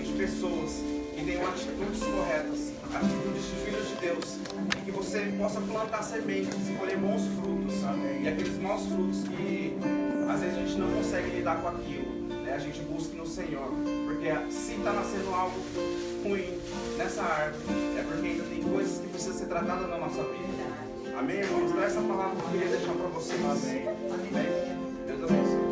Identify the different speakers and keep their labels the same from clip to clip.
Speaker 1: realmente pessoas que tenham atitudes corretas, atitudes de filhos de Deus, e que você possa plantar sementes e colher bons frutos, e aqueles maus frutos que às vezes a gente não consegue lidar com aquilo, né? A gente busca no Senhor, porque se está nascendo algo ruim nessa árvore, é porque ainda tem coisas que precisam ser tratadas na nossa vida. Amém, irmãos? Então essa palavra que eu queria deixar para vocês. Amém. Deus abençoe.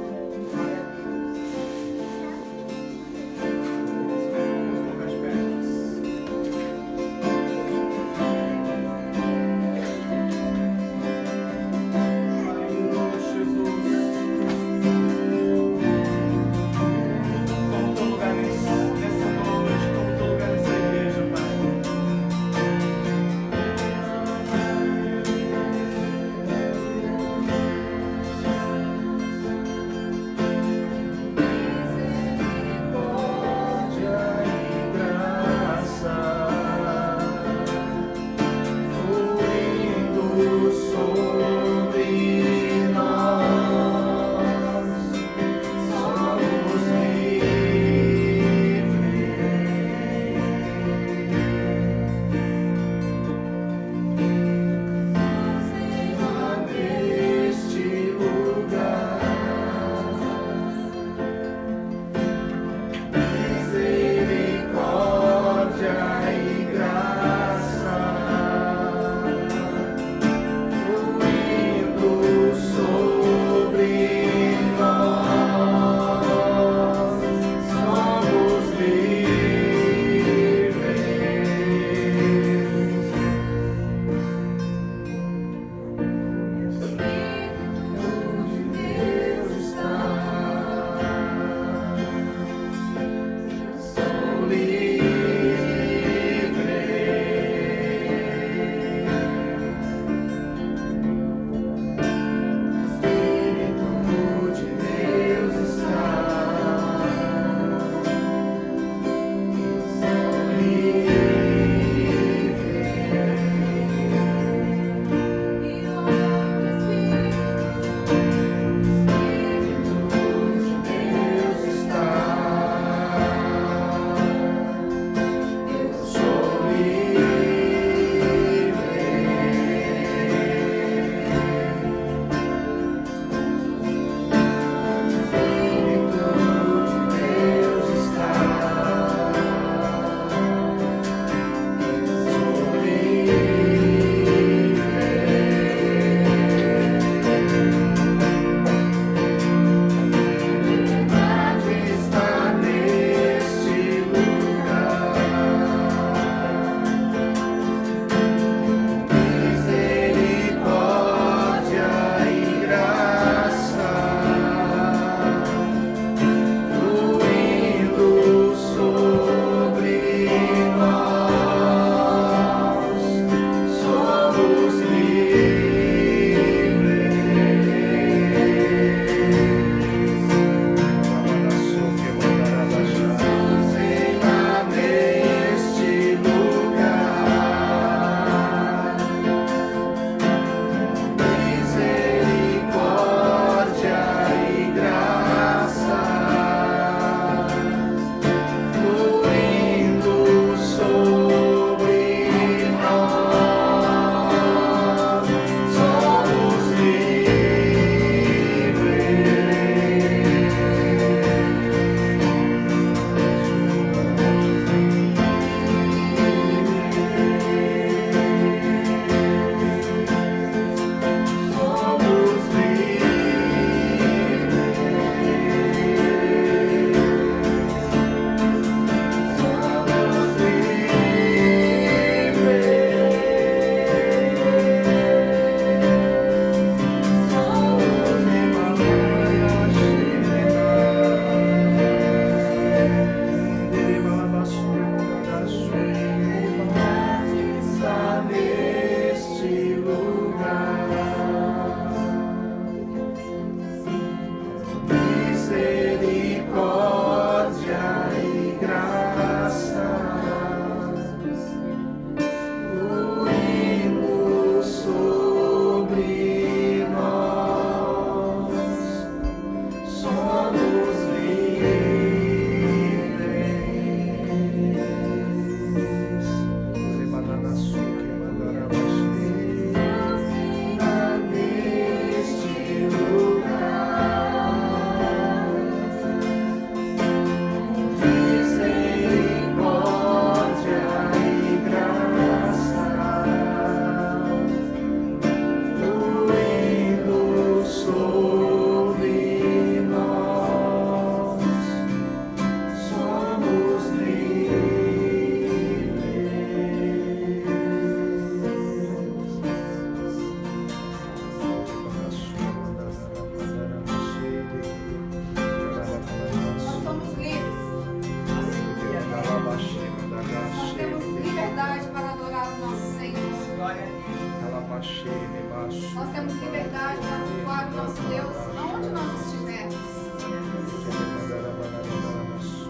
Speaker 2: Nós temos liberdade para cultuar o nosso Deus aonde nós estivermos.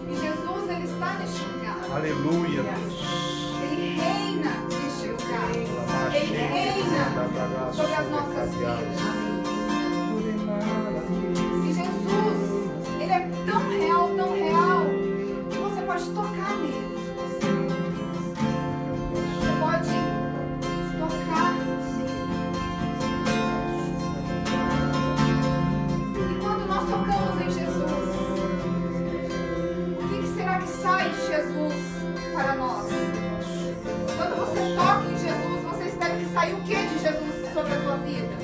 Speaker 2: E Jesus, Ele está neste lugar.
Speaker 3: Aleluia, Deus.
Speaker 2: Ele reina neste lugar. Ele reina sobre as nossas vidas. E Jesus, Ele é tão real, que você pode tocar nele. Você pode tocar nele. E quando nós tocamos em Jesus, o que será que sai de Jesus para nós? Quando você toca em Jesus, você espera que saia o que de Jesus sobre a tua vida?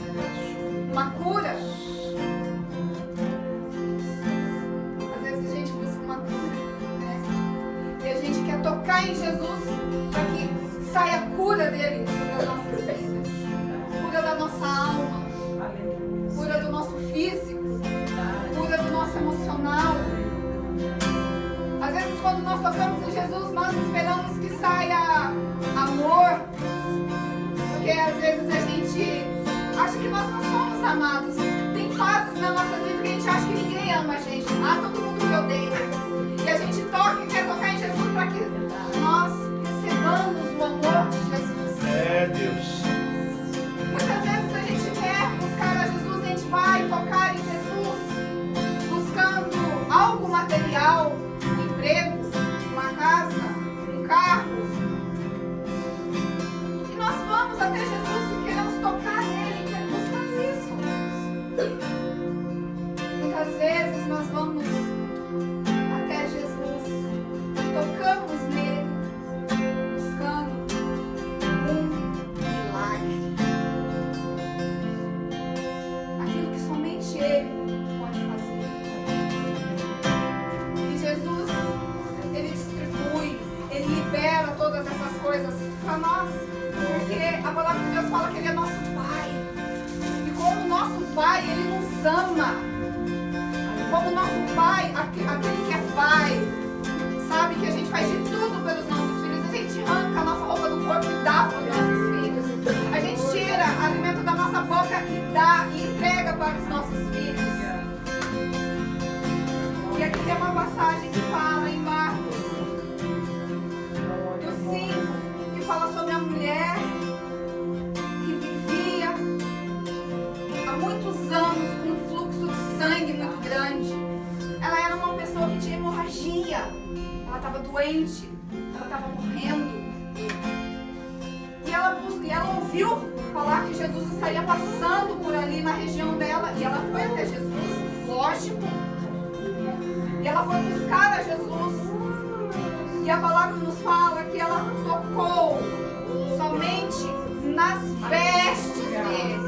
Speaker 2: Uma cura? Às vezes a gente busca uma cura, né? E a gente quer tocar em Jesus para que saia a cura dele sobre as nossas vidas. Cura da nossa alma, cura do nosso físico, cura do nosso emocional. Às vezes quando nós tocamos em Jesus, nós esperamos que saia amor, porque às vezes a gente acha que nós não somos amados. Tem fases na nossa vida que a gente acha que ninguém ama a gente. Todo mundo me odeia. E a gente toca e quer tocar em Jesus para que nós recebamos o amor de Jesus.
Speaker 3: É, Deus.
Speaker 2: Muitas vezes a gente quer buscar a Jesus, a gente vai tocar em Jesus buscando algo material, um emprego, uma casa, um carro. E nós vamos até Jesus e queremos tocar nele, queremos buscar isso. Muitas vezes nós vamos até Jesus, tocamos nele, buscando um milagre. Aquilo que somente ele pode fazer. E Jesus, ele distribui, ele libera todas essas coisas para nós. Porque a palavra de Deus fala que ele é nosso Pai. E como nosso Pai, ele nos ama. Como nosso Pai, aquele que é Pai, sabe que a gente faz de tudo pelos nossos filhos. A gente arranca a nossa roupa do corpo e dá para os nossos filhos. A gente tira alimento da nossa boca e dá e entrega para os nossos filhos. E aqui tem uma passagem que fala em Marcos, do 5, que fala sobre a mulher que vivia há muitos anos com um fluxo de sangue muito grande. Ela era uma pessoa que tinha hemorragia. Ela estava doente, ela estava morrendo. E ela ouviu falar que Jesus estaria passando por ali na região dela. E ela foi até Jesus, lógico. E ela foi buscar a Jesus. E a palavra nos fala que ela tocou somente nas vestes dele.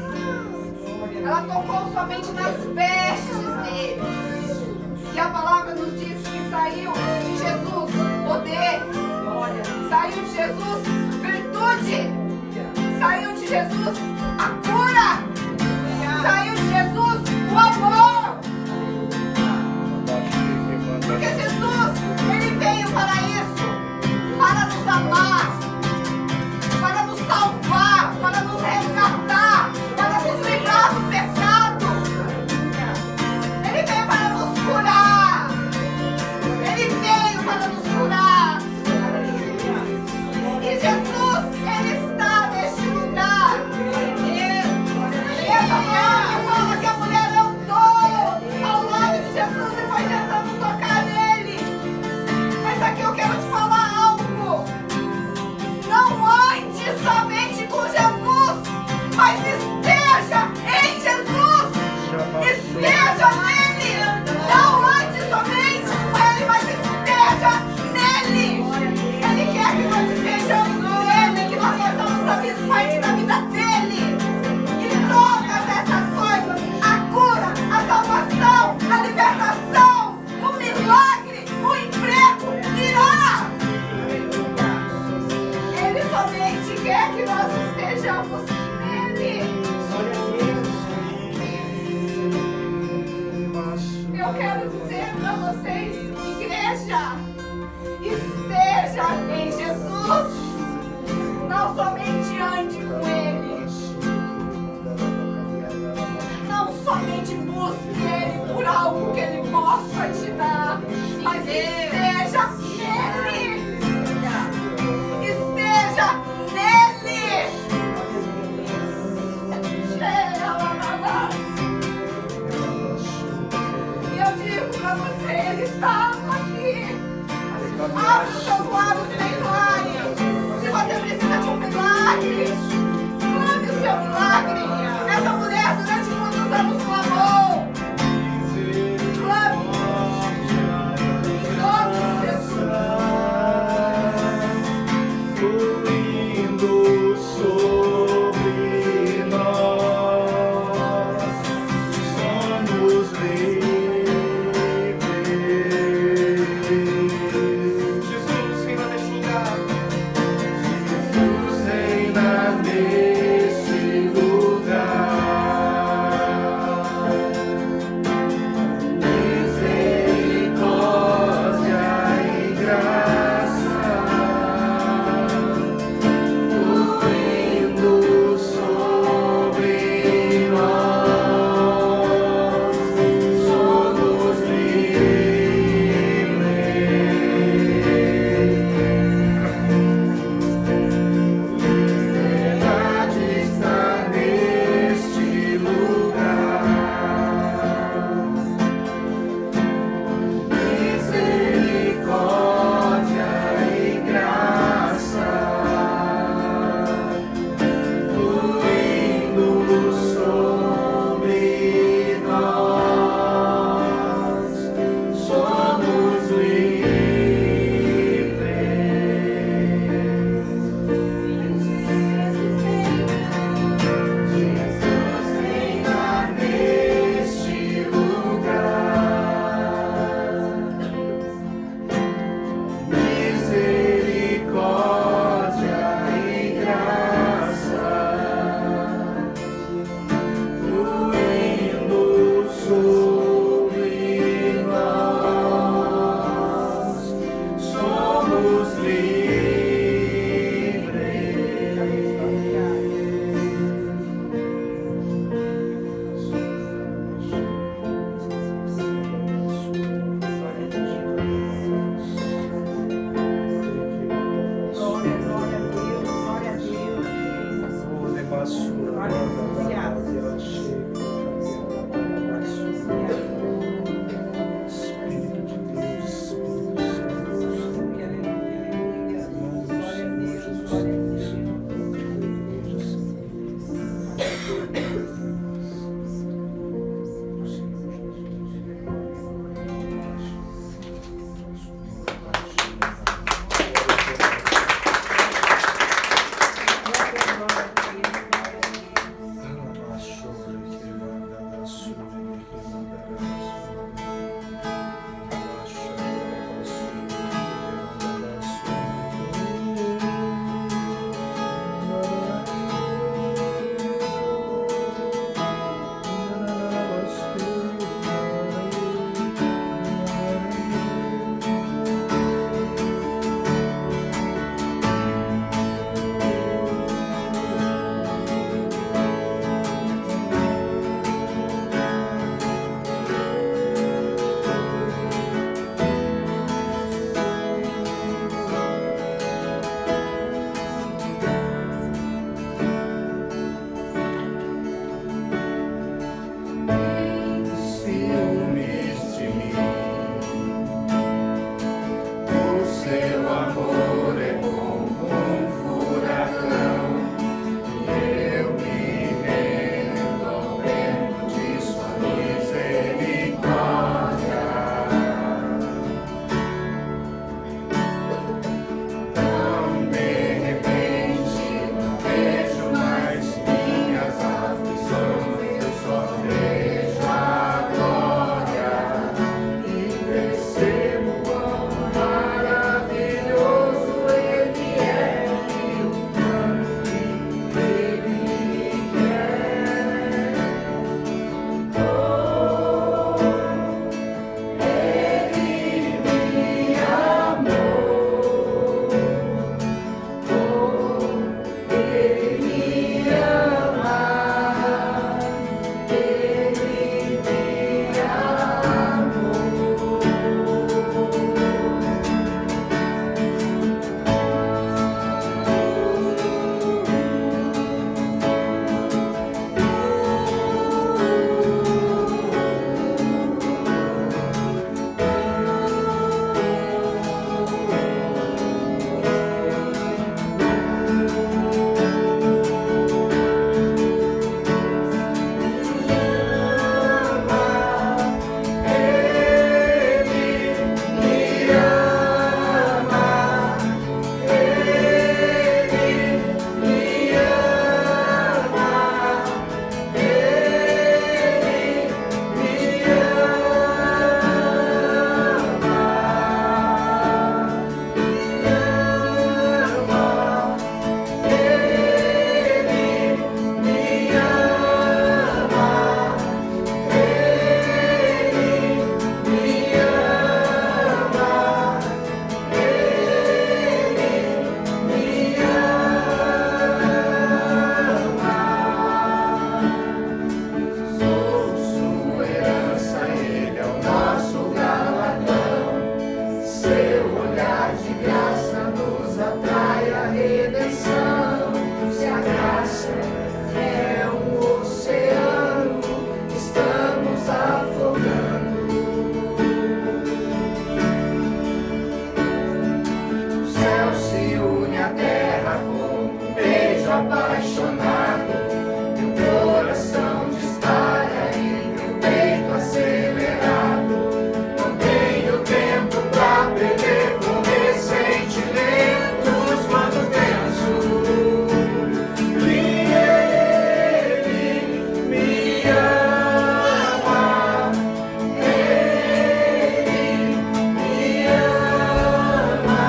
Speaker 2: Ela tocou somente nas vestes dele. E a palavra nos diz que saiu de Jesus poder, saiu de Jesus virtude, saiu de Jesus a cura, saiu de Jesus o amor. Porque Jesus, ele veio para isso, para nos amar, para nos salvar, para nos resgatar, para nos livrar do pecado. Ele veio para nos curar. Ele veio para nos curar. E Jesus, ele está neste lugar.
Speaker 4: apaixonado, meu coração dispara e meu peito acelerado. Não tenho tempo pra perder com ressentimentos quando penso que ele me ama. Ele me ama.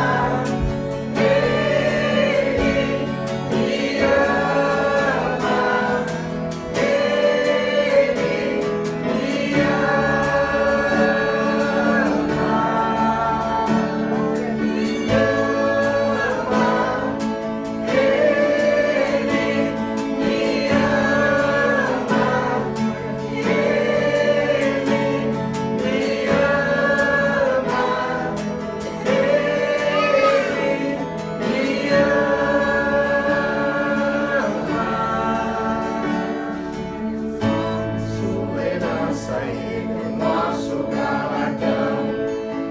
Speaker 4: Sua herança ele é nosso galardão.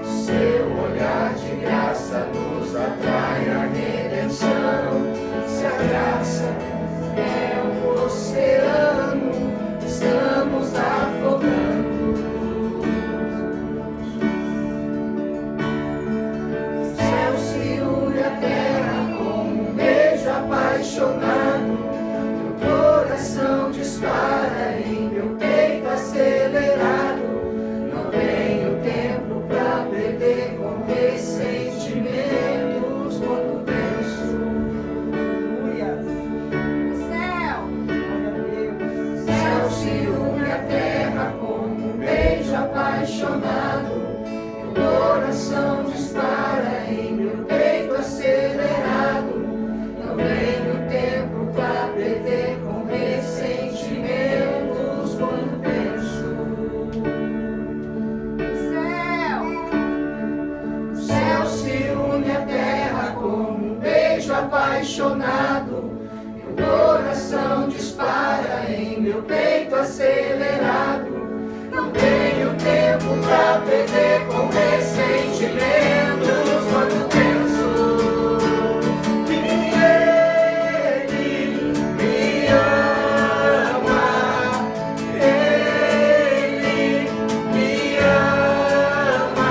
Speaker 4: Seu olhar de graça nos atrai à redenção. Se a graça é um oceano, estamos afogando. O céu se une à terra como um beijo apaixonado. Meu coração dispara e meu peito acelerado. Não tenho tempo pra perder com ressentimentos quando penso.
Speaker 2: O céu.
Speaker 4: O céu se une à terra como um beijo apaixonado. Meu coração dispara e meu peito acelerado. Não tenho tempo pra perder com ressentimentos quando penso.
Speaker 2: O céu.
Speaker 4: O céu se une à terra como um beijo apaixonado. Meu coração dispara em meu peito acelerado. Não tenho tempo pra perder com ressentimentos quando penso que ele me ama. Ele me ama.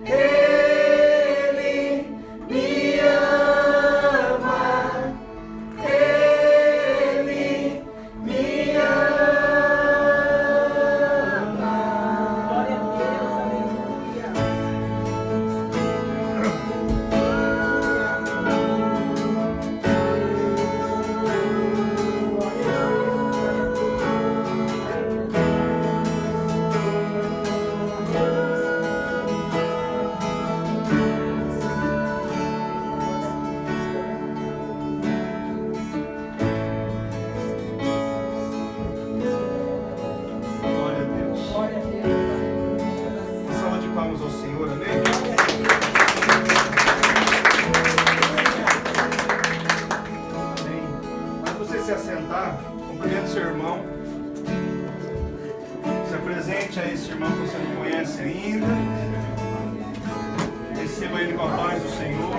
Speaker 4: Ele me ama. Ele me
Speaker 1: Cumprimento seu irmão. Se apresente a esse irmão que você não conhece ainda. Receba ele com a paz do Senhor.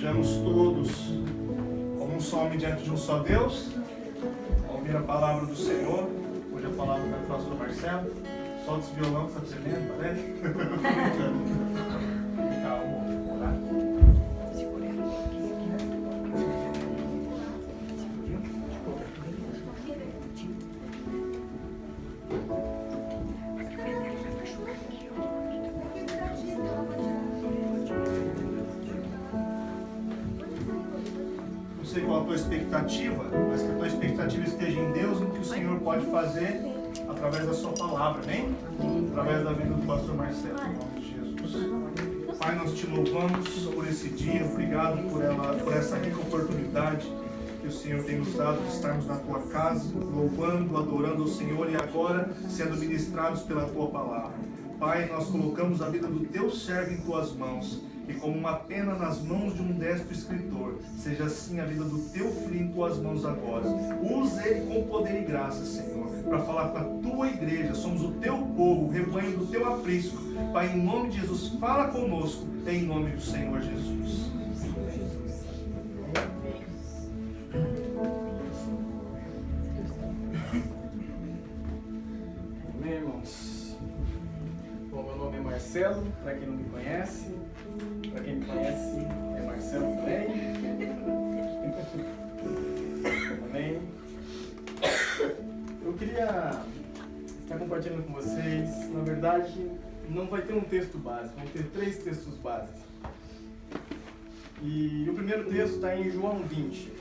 Speaker 3: Estejamos todos como um só homem diante de um só Deus. Ouvir a palavra do Senhor. Hoje a palavra vai para o pastor Marcelo. Solta esse violão que está tremendo, parece? Calma, orar. Não sei qual a tua expectativa, mas que a tua expectativa esteja em Deus, no que o Senhor pode fazer através da sua palavra, amém? Através da vida do pastor Marcelo, em nome de Jesus. Pai, nós te louvamos por esse dia, obrigado por essa rica oportunidade que o Senhor tem nos dado de estarmos na tua casa, louvando, adorando o Senhor e agora sendo ministrados pela tua palavra. Pai, nós colocamos a vida do teu servo em tuas mãos e como uma pena nas mãos de um destro escritor, seja assim a vida do teu filho em tuas mãos agora. Use ele com poder e graça, Senhor, para falar com a tua igreja. Somos o teu povo, o rebanho do teu aprisco. Pai, em nome de Jesus, fala conosco, em nome do Senhor Jesus.
Speaker 5: Amém, irmãos? Bom, meu nome é Marcelo, para quem não me conhece. Para quem me conhece, é Marcelo também. Amém? Eu queria estar compartilhando com vocês. Na verdade, não vai ter um texto básico, vão ter 3 textos básicos. E o primeiro texto está em João 20.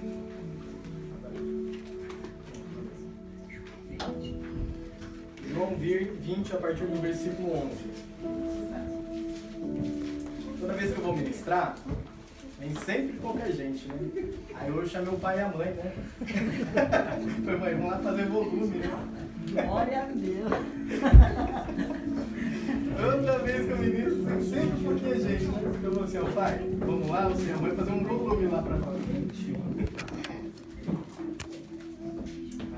Speaker 5: João 20, a partir do versículo 11. Toda vez que eu vou ministrar, vem sempre pouca gente, né? Aí eu chamei o pai e a mãe, né? Falei, mãe, vamos lá fazer volume, né?
Speaker 6: Glória a Deus.
Speaker 5: Toda vez que eu ministro, vem sempre pouquinha gente, né? Eu falo assim, ó, pai, vamos lá, você e a mãe fazer um volume lá pra nós.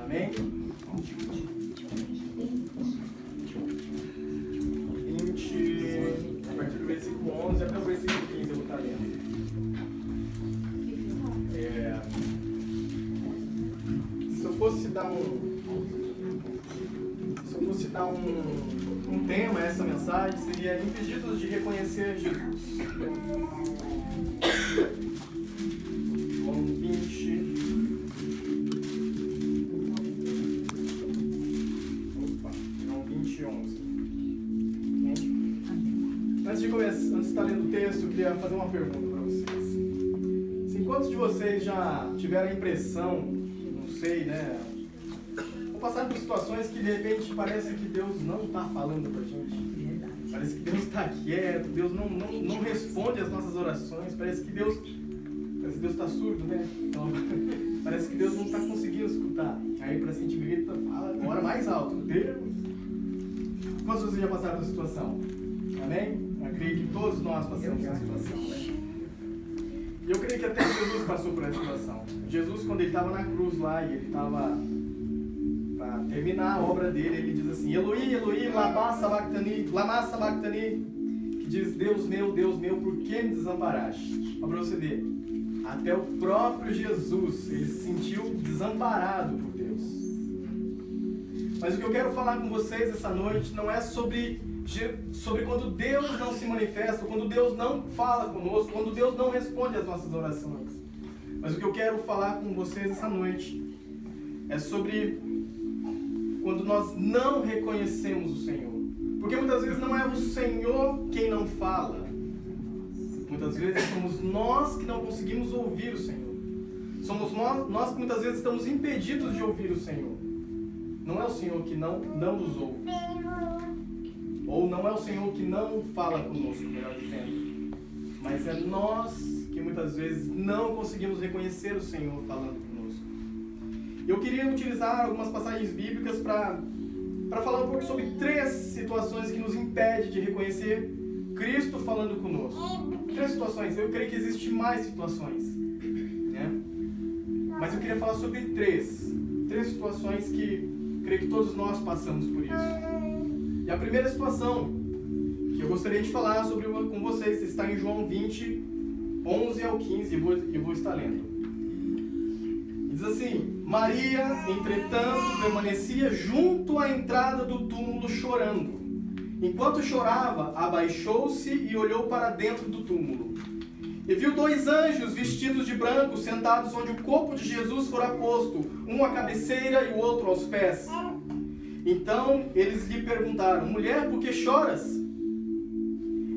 Speaker 5: Amém? 20, a partir do versículo 11 até o versículo 15 eu vou estar lendo. Se eu fosse dar um tema a essa mensagem, seria impedidos de reconhecer Jesus. João 20. João 20, 11. Antes de estar lendo o texto, eu queria fazer uma pergunta para vocês. Assim, quantos de vocês já tiveram a impressão, não sei, né? Ou passaram por situações que de repente parece que Deus não está falando para a gente. Parece que Deus está quieto, Deus não responde às nossas orações, parece que Deus está surdo, né? Então, parece que Deus não está conseguindo escutar. Aí para sentir grita, fala, ora mais alto, Deus. Quantos de vocês já passaram por essa situação? Amém? Eu creio que todos nós passamos por essa situação, né? E eu creio que até Jesus passou por essa situação. Jesus, quando ele estava na cruz lá e ele estava para terminar a obra dele, ele diz assim, Eloi, Eloi, lama sabachthani, que diz, Deus meu, por que me desamparaste? Para você ver, até o próprio Jesus, ele se sentiu desamparado por Deus. Mas o que eu quero falar com vocês essa noite não é sobre quando Deus não se manifesta, quando Deus não fala conosco, quando Deus não responde às nossas orações. Mas o que eu quero falar com vocês essa noite é sobre quando nós não reconhecemos o Senhor. Porque muitas vezes não é o Senhor quem não fala. Muitas vezes somos nós que não conseguimos ouvir o Senhor. Somos nós que muitas vezes estamos impedidos de ouvir o Senhor. Não é o Senhor que não nos ouve. Ou não é o Senhor que não fala conosco, melhor dizendo. Mas é nós que muitas vezes não conseguimos reconhecer o Senhor falando conosco. Eu queria utilizar algumas passagens bíblicas para falar um pouco sobre 3 situações que nos impedem de reconhecer Cristo falando conosco. 3 situações, eu creio que existem mais situações, né? Mas eu queria falar sobre 3 situações que creio que todos nós passamos por isso. E a primeira situação que eu gostaria de falar com vocês está em João 20, 11 ao 15, eu vou estar lendo. Diz assim: Maria, entretanto, permanecia junto à entrada do túmulo chorando. Enquanto chorava, abaixou-se e olhou para dentro do túmulo. E viu 2 anjos vestidos de branco sentados onde o corpo de Jesus fora posto, um à cabeceira e o outro aos pés. Então eles lhe perguntaram: mulher, por que choras?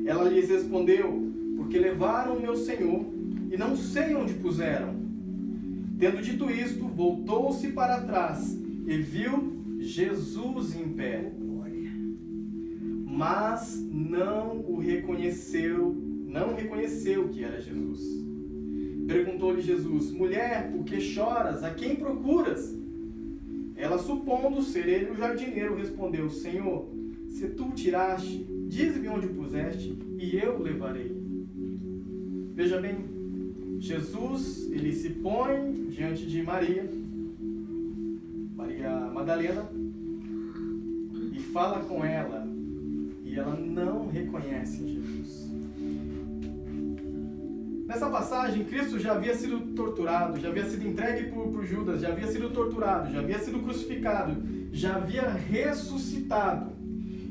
Speaker 5: Ela lhes respondeu: porque levaram o meu Senhor e não sei onde puseram. Tendo dito isto, voltou-se para trás e viu Jesus em pé. Mas não reconheceu que era Jesus. Perguntou-lhe Jesus: mulher, por que choras? A quem procuras? Ela, supondo ser ele o jardineiro, respondeu: Senhor, se tu o tiraste, dize-me onde o puseste, e eu o levarei. Veja bem, Jesus, ele se põe diante de Maria Madalena, e fala com ela, e ela não reconhece Jesus. Nessa passagem, Cristo já havia sido torturado, já havia sido entregue por Judas, já havia sido torturado, já havia sido crucificado, já havia ressuscitado.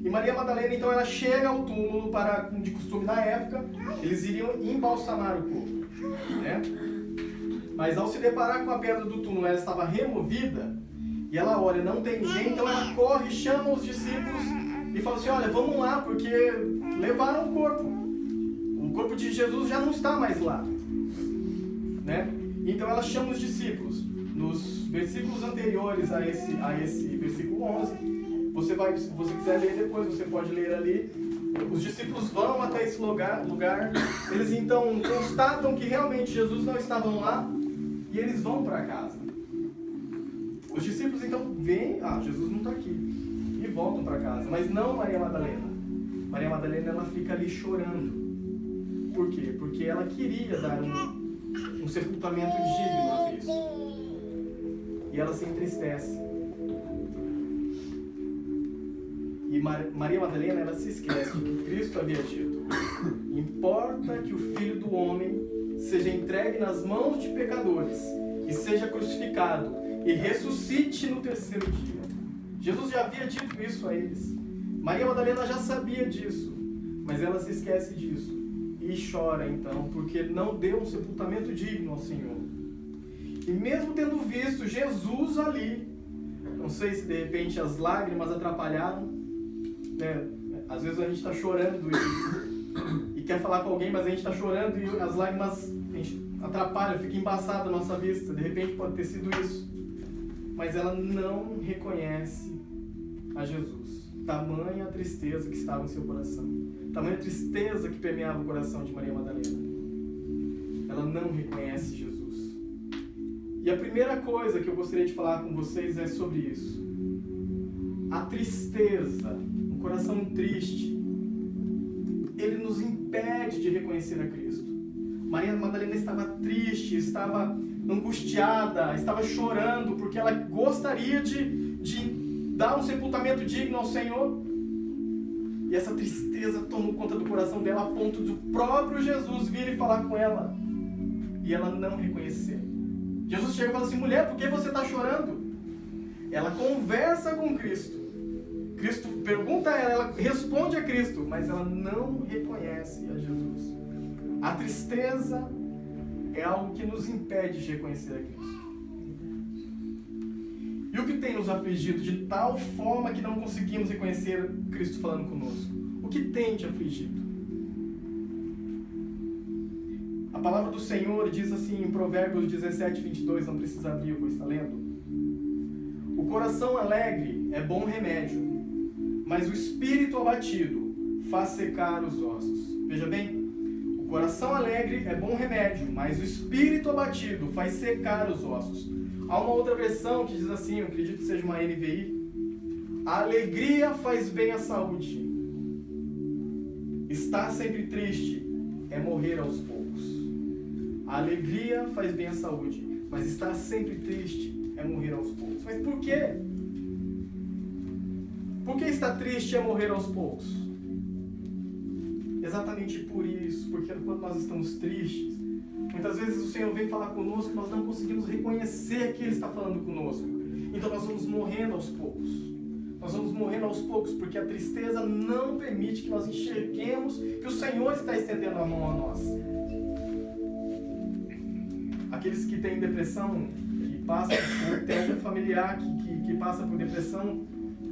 Speaker 5: E Maria Madalena, então, ela chega ao túmulo para, de costume na época, eles iriam embalsamar o corpo, né? Mas ao se deparar com a pedra do túmulo, ela estava removida, e ela olha, não tem ninguém, então ela corre, chama os discípulos e fala assim: olha, vamos lá, porque levaram o corpo. O corpo de Jesus já não está mais lá, né? Então ela chama os discípulos. Nos versículos anteriores a esse versículo 11, se você quiser ler depois, você pode ler ali. Os discípulos vão até esse lugar, eles então constatam que realmente Jesus não estava lá, e eles vão para casa. Os discípulos então veem: Jesus não está aqui, e voltam para casa. Mas não Maria Madalena. Maria Madalena, ela fica ali chorando. Por quê? Porque ela queria dar um sepultamento digno a Cristo. E ela se entristece. E Maria Madalena, ela se esquece de que Cristo havia dito: importa que o Filho do Homem seja entregue nas mãos de pecadores e seja crucificado e ressuscite no 3º dia. Jesus já havia dito isso a eles. Maria Madalena já sabia disso, mas ela se esquece disso e chora então, porque não deu um sepultamento digno ao Senhor. E mesmo tendo visto Jesus ali, não sei se de repente as lágrimas atrapalharam, né? Às vezes a gente está chorando e quer falar com alguém, mas a gente está chorando e as lágrimas atrapalham, fica embaçada a nossa vista. De repente pode ter sido isso. Mas ela não reconhece a Jesus. Tamanha a tristeza que estava em seu coração. Tamanha a tristeza que permeava o coração de Maria Madalena. Ela não reconhece Jesus. E a primeira coisa que eu gostaria de falar com vocês é sobre isso. A tristeza, um coração triste, ele nos impede de reconhecer a Cristo. Maria Madalena estava triste, estava angustiada, estava chorando, porque ela gostaria de dar um sepultamento digno ao Senhor. E essa tristeza tomou conta do coração dela, a ponto do próprio Jesus vir e falar com ela. E ela não reconhecer. Jesus chega e fala assim: mulher, por que você está chorando? Ela conversa com Cristo. Cristo pergunta a ela, ela responde a Cristo, mas ela não reconhece a Jesus. A tristeza é algo que nos impede de reconhecer a Cristo. E o que tem nos afligido de tal forma que não conseguimos reconhecer Cristo falando conosco? O que tem te afligido? A palavra do Senhor diz assim em Provérbios 17, 22, não precisa abrir, eu vou estar lendo. O coração alegre é bom remédio, mas o espírito abatido faz secar os ossos. Veja bem, o coração alegre é bom remédio, mas o espírito abatido faz secar os ossos. Há uma outra versão que diz assim, eu acredito que seja uma NVI: a alegria faz bem à saúde. Estar sempre triste é morrer aos poucos. A alegria faz bem à saúde, mas estar sempre triste é morrer aos poucos. Mas por quê? Por que estar triste é morrer aos poucos? Exatamente por isso, porque quando nós estamos tristes, Muitas vezes o Senhor vem falar conosco e nós não conseguimos reconhecer que Ele está falando conosco. Então nós vamos morrendo aos poucos. Nós vamos morrendo aos poucos porque a tristeza não permite que nós enxerguemos que o Senhor está estendendo a mão a nós. Aqueles que têm depressão, que passam, ou tem algum familiar que passa por depressão,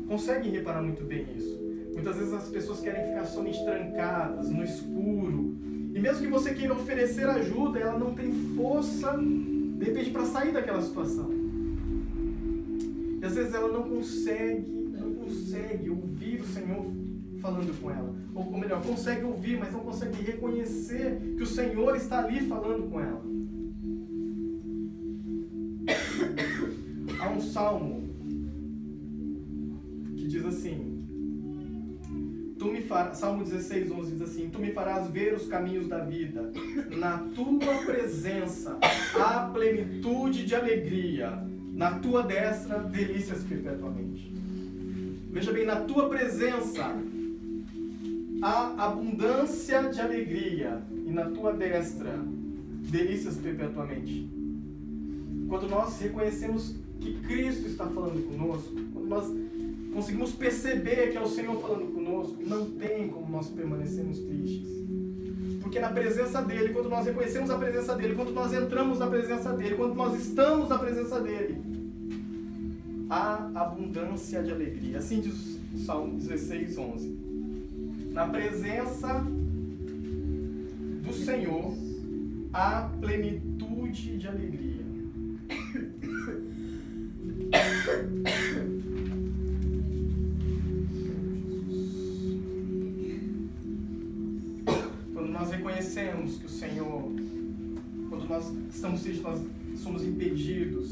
Speaker 5: conseguem reparar muito bem isso. Muitas vezes as pessoas querem ficar somente trancadas, no escuro. E mesmo que você queira oferecer ajuda, ela não tem força, de repente, para sair daquela situação. E às vezes ela não consegue ouvir o Senhor falando com ela. Ou melhor, consegue ouvir, mas não consegue reconhecer que o Senhor está ali falando com ela. Há um salmo que diz assim, Salmo 16:11 diz assim: Tu me farás ver os caminhos da vida, na tua presença há plenitude de alegria, na tua destra delícias perpetuamente. Veja bem, na tua presença há abundância de alegria, e na tua destra delícias perpetuamente. Quando nós reconhecemos que Cristo está falando conosco, quando nós conseguimos perceber que é o Senhor falando conosco, não tem como nós permanecermos tristes. Porque na presença dEle, quando nós reconhecemos a presença dEle, quando nós entramos na presença dEle, quando nós estamos na presença dEle, há abundância de alegria. Assim diz o Salmo 16:11. Na presença do Senhor há plenitude de alegria. Quando nós reconhecemos que o Senhor, quando nós estamos tristes, nós somos impedidos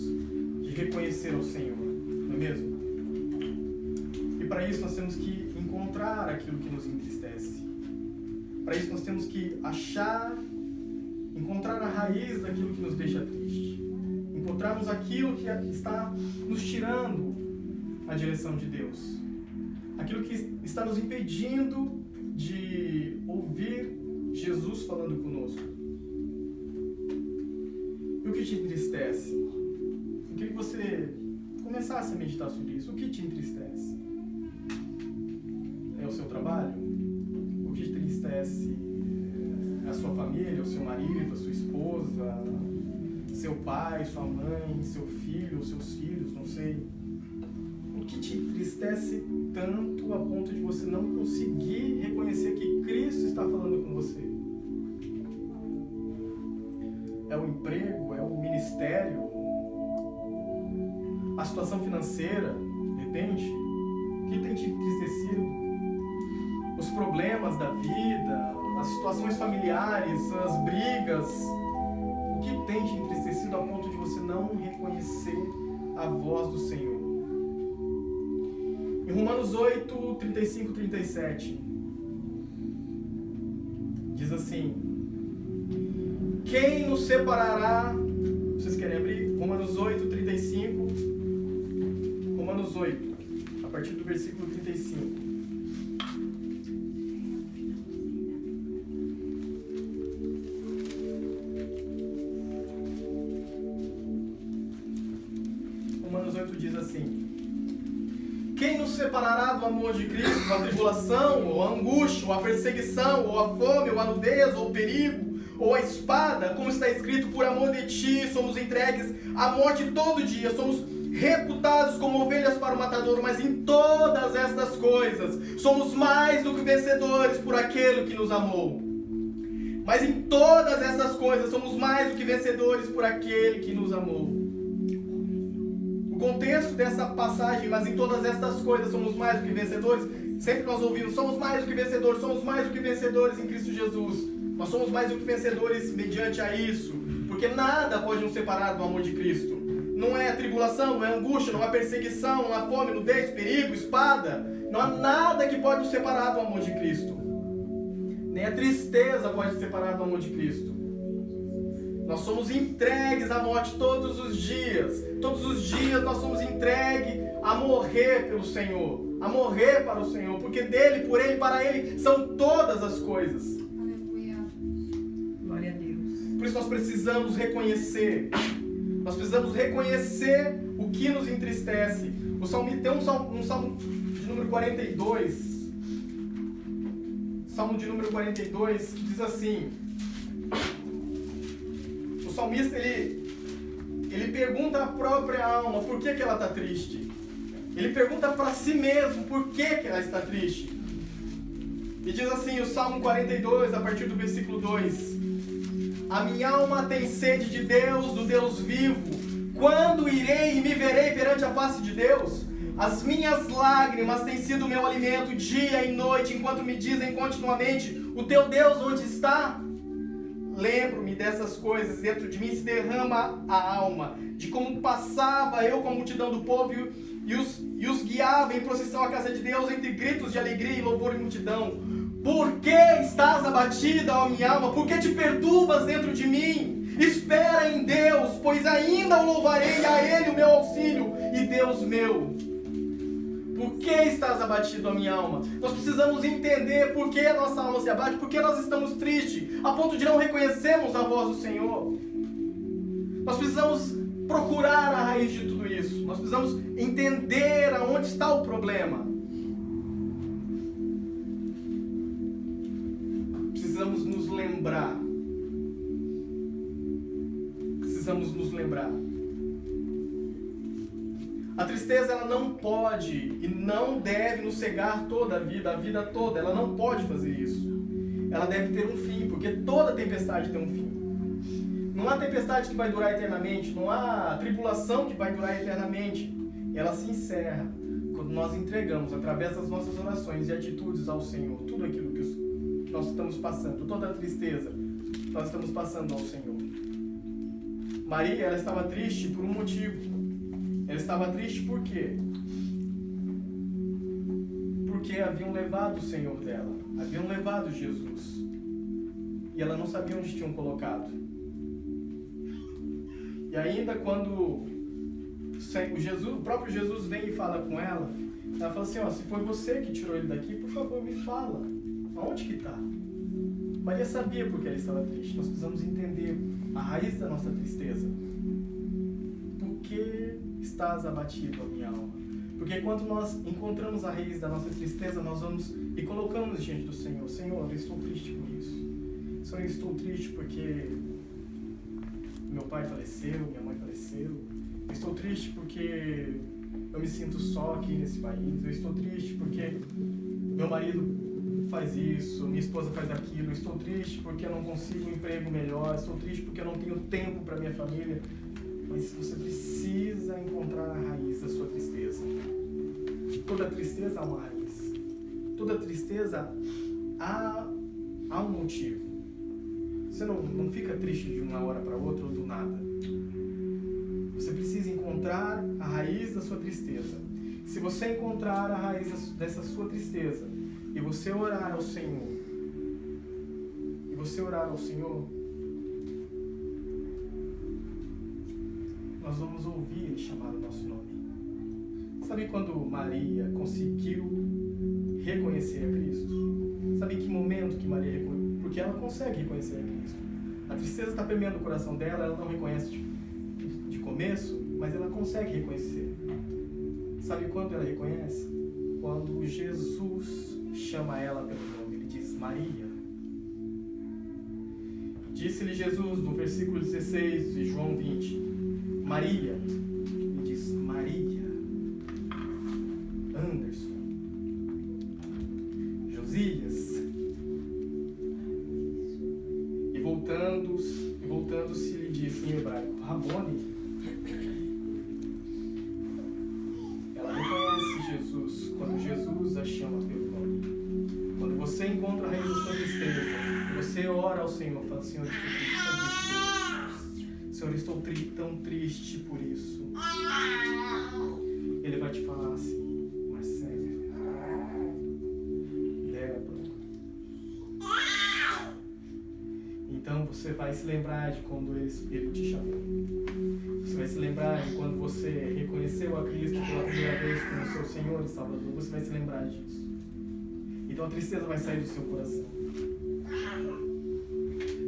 Speaker 5: de reconhecer o Senhor, não é mesmo? E para isso nós temos que encontrar aquilo que nos entristece. Para isso nós temos que encontrar a raiz daquilo que nos deixa triste. Encontrarmos aquilo que está nos tirando a direção de Deus. Aquilo que está nos impedindo de ouvir Jesus falando conosco. E o que te entristece? Eu queria que você começasse a meditar sobre isso. O que te entristece? É o seu trabalho? O que te entristece é a sua família, o seu marido, a sua esposa, seu pai, sua mãe, seu filho, seus filhos, não sei. O que te entristece tanto a ponto de você não conseguir reconhecer que Cristo está falando com você? É o emprego? É o ministério? A situação financeira, de repente? O que tem te entristecido? Os problemas da vida, as situações familiares, as brigas. O que tem te entristecido a ponto de você não reconhecer a voz do Senhor? Em Romanos 8, 35 e 37, diz assim: quem nos separará? Vocês querem abrir? Romanos 8, 35. Romanos 8, a partir do versículo 35. Romanos 8 diz assim: quem nos separará do amor de Cristo? A tribulação, ou a angústia, ou a perseguição, ou a fome, ou a nudez, ou o perigo, ou a espada? Como está escrito: por amor de ti somos entregues à morte todo dia, somos reputados como ovelhas para o matadouro. Mas em todas estas coisas somos mais do que vencedores por aquele que nos amou. Mas em todas essas coisas somos mais do que vencedores por aquele que nos amou. O contexto dessa passagem, mas em todas estas coisas somos mais do que vencedores, sempre nós ouvimos: somos mais do que vencedores, somos mais do que vencedores em Cristo Jesus. Nós somos mais do que vencedores mediante a isso, porque nada pode nos separar do amor de Cristo. Não é tribulação, não é angústia, não é perseguição, não é fome, nudez, perigo, espada. Não há nada que pode nos separar do amor de Cristo. Nem a tristeza pode nos separar do amor de Cristo. Nós somos entregues à morte todos os dias. Todos os dias nós somos entregues a morrer pelo Senhor, a morrer para o Senhor, porque dele, por ele, para ele são todas as coisas.
Speaker 2: Aleluia.
Speaker 6: Glória a Deus.
Speaker 5: Por isso nós precisamos reconhecer. Nós precisamos reconhecer o que nos entristece. O salmista tem um salmo de número 42. Salmo de número 42, que diz assim. O salmista, ele pergunta à própria alma por que ela está triste. Ele pergunta para si mesmo por que ela está triste. E diz assim, o Salmo 42, a partir do versículo 2. A minha alma tem sede de Deus, do Deus vivo. Quando irei e me verei perante a face de Deus? As minhas lágrimas têm sido o meu alimento dia e noite, enquanto me dizem continuamente, o teu Deus onde está? Lembro-me dessas coisas, dentro de mim se derrama a alma, de como passava eu com a multidão do povo e os guiava em procissão à casa de Deus, entre gritos de alegria e louvor e multidão. Por que estás abatida, ó minha alma? Por que te perturbas dentro de mim? Espera em Deus, pois ainda o louvarei, a Ele o meu auxílio e Deus meu. Por que estás abatido, ó minha alma? Nós precisamos entender por que a nossa alma se abate, por que nós estamos tristes, a ponto de não reconhecermos a voz do Senhor. Nós precisamos procurar a raiz de tudo isso. Nós precisamos entender aonde está o problema. Precisamos nos lembrar. Precisamos nos lembrar. A tristeza, ela não pode e não deve nos cegar toda a vida toda. Ela não pode fazer isso. Ela deve ter um fim, porque toda tempestade tem um fim. Não há tempestade que vai durar eternamente, não há tribulação que vai durar eternamente. Ela se encerra quando nós entregamos, através das nossas orações e atitudes ao Senhor, tudo aquilo que nós estamos passando, toda a tristeza que nós estamos passando ao Senhor. Maria, ela estava triste por um motivo. Ela estava triste por quê? Porque haviam levado o Senhor dela, haviam levado Jesus. E ela não sabia onde tinham colocado. E ainda quando o próprio Jesus vem e fala com ela, ela fala assim, ó, se foi você que tirou ele daqui, por favor me fala, aonde que está? Maria sabia porque ela estava triste. Nós precisamos entender a raiz da nossa tristeza. Por que estás abatido, a minha alma? Porque quando nós encontramos a raiz da nossa tristeza, nós vamos e colocamos diante do Senhor. Senhor, eu estou triste por isso. Senhor, eu estou triste porque meu pai faleceu, minha mãe faleceu. Eu estou triste porque eu me sinto só aqui nesse país. Eu estou triste porque meu marido faz isso, minha esposa faz aquilo. Eu estou triste porque eu não consigo um emprego melhor. Eu estou triste porque eu não tenho tempo para minha família. Mas você precisa encontrar a raiz da sua tristeza. Toda tristeza há uma raiz. Toda tristeza há um motivo. Você não fica triste de uma hora para outra ou do nada. Você precisa encontrar a raiz da sua tristeza. Se você encontrar a raiz dessa sua tristeza e você orar ao Senhor, nós vamos ouvir Ele chamar o nosso nome. Sabe quando Maria conseguiu reconhecer a Cristo? Sabe em que momento que Maria reconheceu? Porque ela consegue reconhecer a Cristo. A tristeza está permeando o coração dela, ela não reconhece de começo, mas ela consegue reconhecer. Sabe quando ela reconhece? Quando Jesus chama ela pelo nome, Ele diz, Maria. Disse-lhe Jesus no versículo 16 de João 20, Maria. Ele diz, Maria. Anderson. Josias. E voltando-se, ele disse em hebraico, Rabone. Ela reconhece Jesus quando Jesus a chama pelo nome. Quando você encontra a raiz da sua tristeza, você ora ao Senhor, fala, Senhor, eu estou triste por isso. Senhor, eu estou tão triste por isso. Ele vai te falar assim, Marcelo, Débora. Então você vai se lembrar de quando ele te chamou. Você vai se lembrar de quando você reconheceu a Cristo pela primeira vez como seu Senhor e Salvador. Você vai se lembrar disso. Então a tristeza vai sair do seu coração.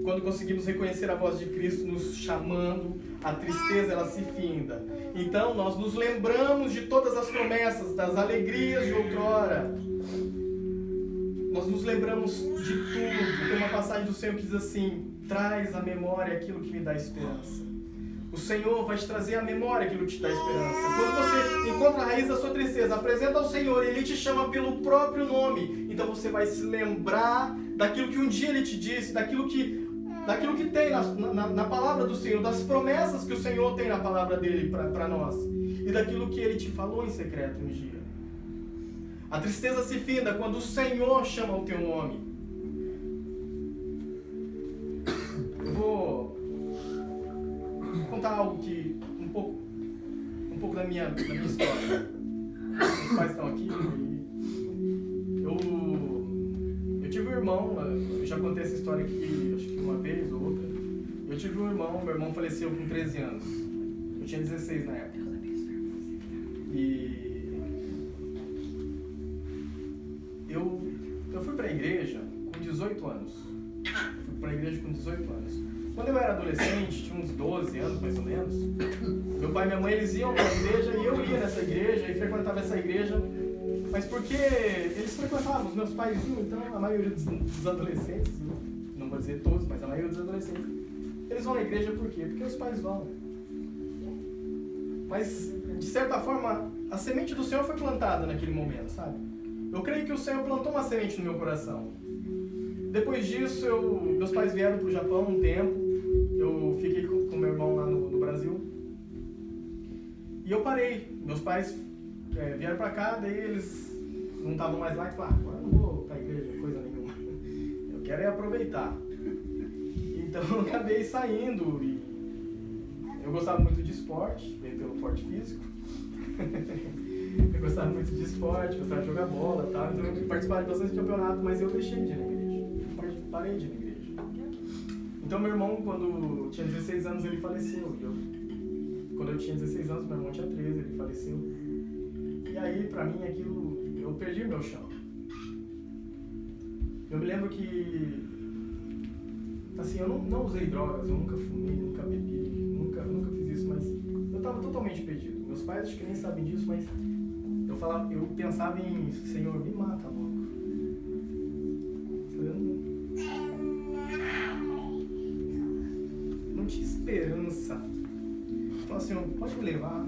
Speaker 5: quando conseguimos reconhecer a voz de Cristo nos chamando, a tristeza ela se finda. Então nós nos lembramos de todas as promessas, das alegrias de outrora. Nós nos lembramos de tudo. Tem uma passagem do Senhor que diz assim: traz à memória aquilo que me dá esperança. O Senhor vai te trazer à memória aquilo que te dá esperança. Quando você encontra a raiz da sua tristeza, apresenta ao Senhor, Ele te chama pelo próprio nome. Então você vai se lembrar daquilo que um dia Ele te disse, daquilo que tem na palavra do Senhor, das promessas que o Senhor tem na palavra dele para nós. E daquilo que Ele te falou em secreto um dia. A tristeza se finda quando o Senhor chama o teu nome. Eu vou contar algo que um pouco da minha história. Meus pais estão aqui. Eu tive um irmão, eu já contei essa história aqui, acho que uma vez ou outra. Eu tive um irmão, meu irmão faleceu com 13 anos. Eu tinha 16 na época. E eu fui para a igreja com 18 anos. Quando eu era adolescente, tinha uns 12 anos mais ou menos, meu pai e minha mãe eles iam para a igreja e eu ia nessa igreja e frequentava essa igreja, mas porque eles frequentavam, os meus pais iam, então a maioria dos adolescentes, não vou dizer todos, mas a maioria dos adolescentes, eles vão na igreja por quê? Porque os pais vão. Mas, de certa forma, a semente do Senhor foi plantada naquele momento, sabe? Eu creio que o Senhor plantou uma semente no meu coração. Depois disso, meus pais vieram para o Japão um tempo. Eu fiquei com meu irmão lá no Brasil. E eu parei. Meus pais vieram para cá, daí eles não estavam mais lá e falaram: agora eu não vou para a igreja, coisa nenhuma. Eu quero é aproveitar. Então eu acabei saindo. E eu gostava muito de esporte, veio pelo porte físico. Eu gostava muito de esporte, gostava de jogar bola, tá? Então eu participava de bastante campeonato, mas eu deixei de ir na igreja. Parei de ir na igreja. Então meu irmão, quando tinha 16 anos, ele faleceu. Quando eu tinha 16 anos, meu irmão tinha 13, ele faleceu. E aí, pra mim, aquilo, eu perdi o meu chão. Eu me lembro que, assim, eu não usei drogas, eu nunca fumei, nunca bebi, nunca fiz isso, mas eu tava totalmente perdido. Meus pais acho que nem sabem disso, mas eu pensava em: Senhor, me mata logo. Não tinha esperança. Eu falava: Senhor, pode me levar.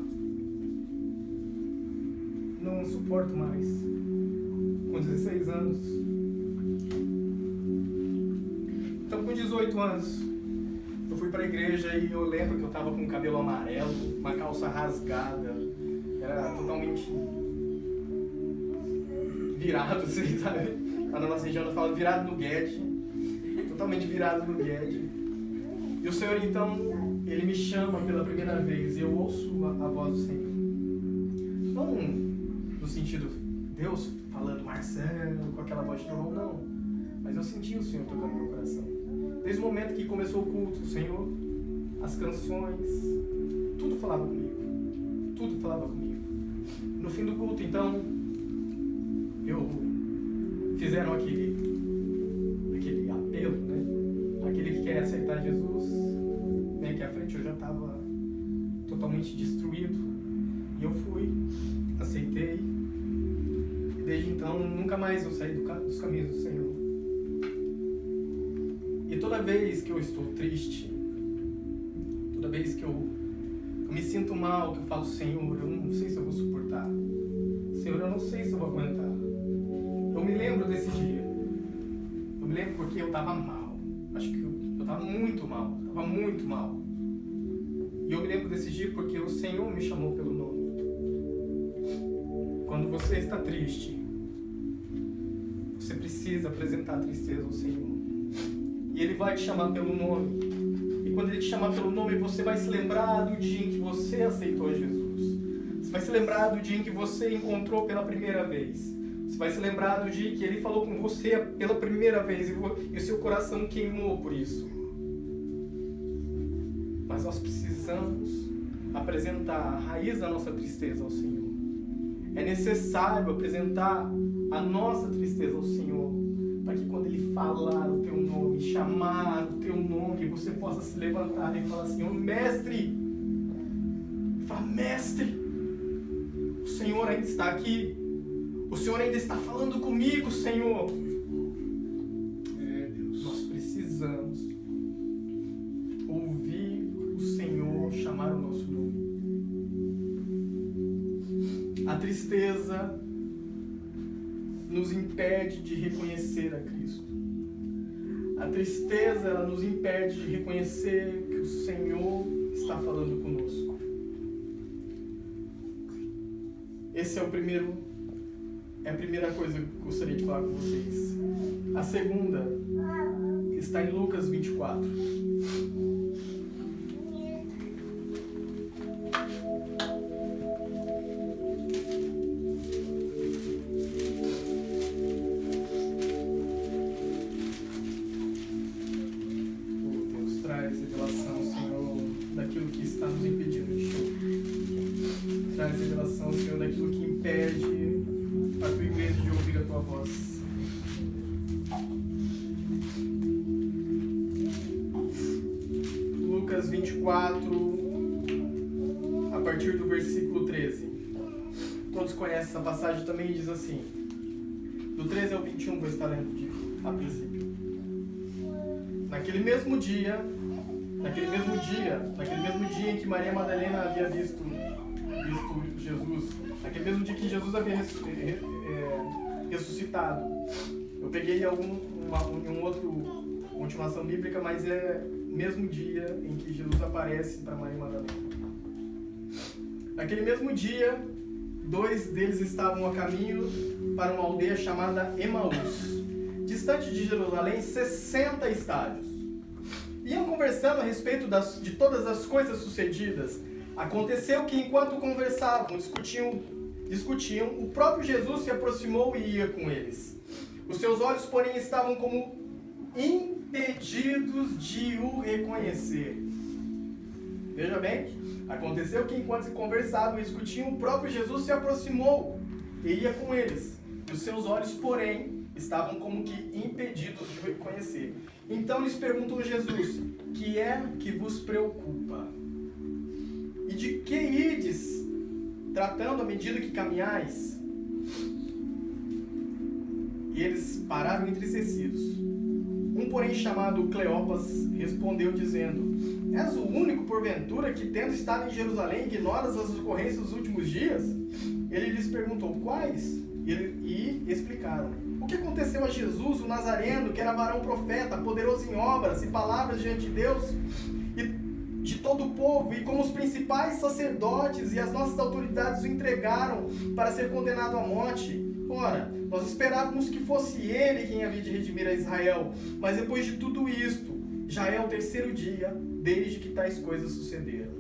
Speaker 5: Não suporto mais. Com 16 anos. Então, com 18 anos, eu fui pra igreja e eu lembro que eu tava com o cabelo amarelo, uma calça rasgada, era totalmente virado, assim, sabe? Lá na nossa região eu falo virado no guede, totalmente virado no guede. E o Senhor, então, Ele me chama pela primeira vez e eu ouço a voz do Senhor. Não no sentido, Deus falando, Marcelo, com aquela voz de trovão, não. Mas eu senti o Senhor tocando no meu coração. Desde o momento que começou o culto, o Senhor, as canções, tudo falava comigo. Tudo falava comigo. No fim do culto, então, fizeram aquele apelo, né? Aquele que quer aceitar Jesus, vem aqui à frente. Eu já estava totalmente destruído. E eu fui, aceitei. E desde então, nunca mais eu saí dos caminhos do Senhor. E toda vez que eu estou triste, toda vez que eu me sinto mal, que eu falo: Senhor, eu não sei se eu vou suportar. Senhor, eu não sei se eu vou aguentar. Eu me lembro desse dia. Eu me lembro porque eu estava mal. Acho que eu estava muito mal. Estava muito mal. E eu me lembro desse dia porque o Senhor me chamou pelo nome. Quando você está triste, você precisa apresentar a tristeza ao Senhor. E Ele vai te chamar pelo nome. E quando Ele te chamar pelo nome, você vai se lembrar do dia em que você aceitou Jesus. Você vai se lembrar do dia em que você encontrou pela primeira vez. Você vai se lembrar do dia que Ele falou com você pela primeira vez e o seu coração queimou por isso. Mas nós precisamos apresentar a raiz da nossa tristeza ao Senhor. É necessário apresentar a nossa tristeza ao Senhor para que quando Ele falar o teu nome, chamar o teu nome, você possa se levantar e falar assim: ô Mestre, fala, Mestre, o Senhor ainda está aqui, o Senhor ainda está falando comigo, Senhor. Nós precisamos ouvir o Senhor chamar o nosso nome. A tristeza nos impede de reconhecer a Cristo. A tristeza, ela nos impede de reconhecer que o Senhor está falando conosco. Esse é a primeira coisa que eu gostaria de falar com vocês. A segunda está em Lucas 24. Traz revelação, Senhor, daquilo que impede a tua igreja de ouvir a tua voz. Lucas 24, a partir do versículo 13. Todos conhecem essa passagem também, diz assim. Do 13 ao 21 vou estar lendo a princípio. Naquele mesmo dia em que Maria Madalena havia visto Jesus, naquele mesmo dia que Jesus havia ressuscitado. Eu peguei uma continuação bíblica, mas é o mesmo dia em que Jesus aparece para Maria Madalena. Naquele mesmo dia, 2 deles estavam a caminho para uma aldeia chamada Emaús, distante de Jerusalém 60 estádios. Iam conversando a respeito de todas as coisas sucedidas. Aconteceu que enquanto conversavam, discutiam, o próprio Jesus se aproximou e ia com eles. Os seus olhos, porém, estavam como impedidos de o reconhecer. Veja bem, aconteceu que enquanto conversavam e discutiam, o próprio Jesus se aproximou e ia com eles. E os seus olhos, porém, estavam como que impedidos de o reconhecer. Então lhes perguntou Jesus: que é que vos preocupa? E de que ides tratando à medida que caminhais? E eles pararam entristecidos. Um, porém, chamado Cleopas, respondeu dizendo: és o único, porventura, que tendo estado em Jerusalém, ignoras as ocorrências dos últimos dias? Ele lhes perguntou: quais? E explicaram: o que aconteceu a Jesus, o Nazareno, que era varão profeta, poderoso em obras e palavras diante de Deus e de todo o povo, e como os principais sacerdotes e as nossas autoridades o entregaram para ser condenado à morte. Ora, nós esperávamos que fosse ele quem havia de redimir a Israel, mas depois de tudo isto, já é o 3º dia desde que tais coisas sucederam.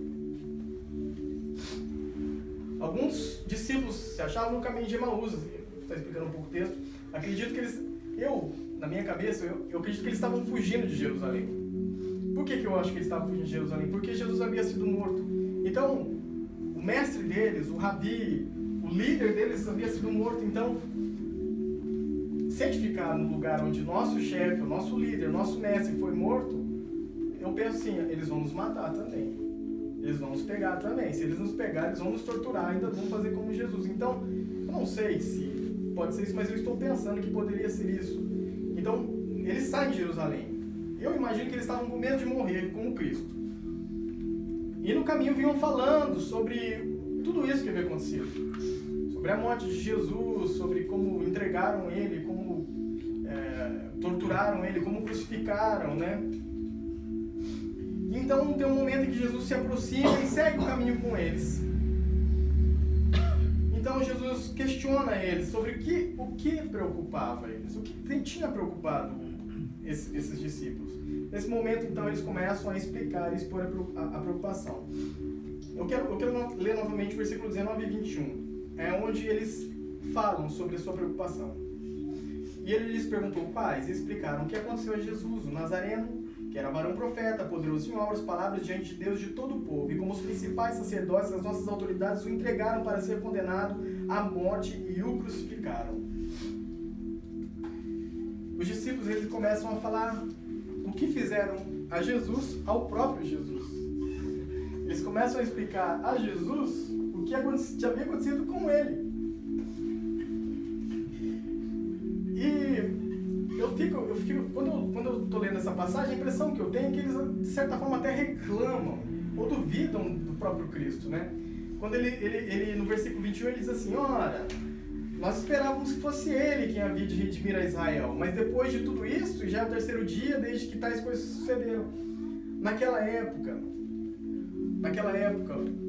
Speaker 5: Alguns discípulos se achavam no caminho de Emaús. Está explicando um pouco o texto. Acredito que na minha cabeça, eu acredito que eles estavam fugindo de Jerusalém. Por que eu acho que eles estavam fugindo de Jerusalém? Porque Jesus havia sido morto. Então, o mestre deles, o rabi, o líder deles havia sido morto. Então, se a gente ficar no lugar onde nosso chefe, o nosso líder, o nosso mestre foi morto, eu penso assim: eles vão nos matar também. Eles vão nos pegar também. Se eles nos pegarem, eles vão nos torturar, ainda vão fazer como Jesus. Então, eu não sei se pode ser isso, mas eu estou pensando que poderia ser isso. Então, eles saem de Jerusalém. Eu imagino que eles estavam com medo de morrer como Cristo. E no caminho vinham falando sobre tudo isso que havia acontecido. Sobre a morte de Jesus, sobre como entregaram ele, como torturaram ele, como crucificaram, né? Então tem um momento em que Jesus se aproxima e segue o caminho com eles. Então Jesus questiona eles sobre o que preocupava eles, o que tinha preocupado esses discípulos. Nesse momento, então, eles começam a explicar e expor a preocupação. Eu quero ler novamente o versículo 19 e 21. É onde eles falam sobre a sua preocupação. E ele lhes perguntou: pais, e explicaram o que aconteceu a Jesus, o Nazareno, que era varão profeta, poderoso em obras, palavras diante de Deus de todo o povo, e como os principais sacerdotes, as nossas autoridades o entregaram para ser condenado à morte e o crucificaram. os discípulos eles começam a falar o que fizeram a Jesus ao próprio Jesus. Eles começam a explicar a Jesus o que havia acontecido com ele. E eu fico quando eu estou lendo essa passagem, a impressão que eu tenho é que eles, de certa forma, até reclamam ou duvidam do próprio Cristo, né? Quando ele no versículo 21, ele diz assim, ora, nós esperávamos que fosse ele quem havia de redimir a Israel, mas depois de tudo isso, já é o terceiro dia desde que tais coisas sucederam. Naquela época,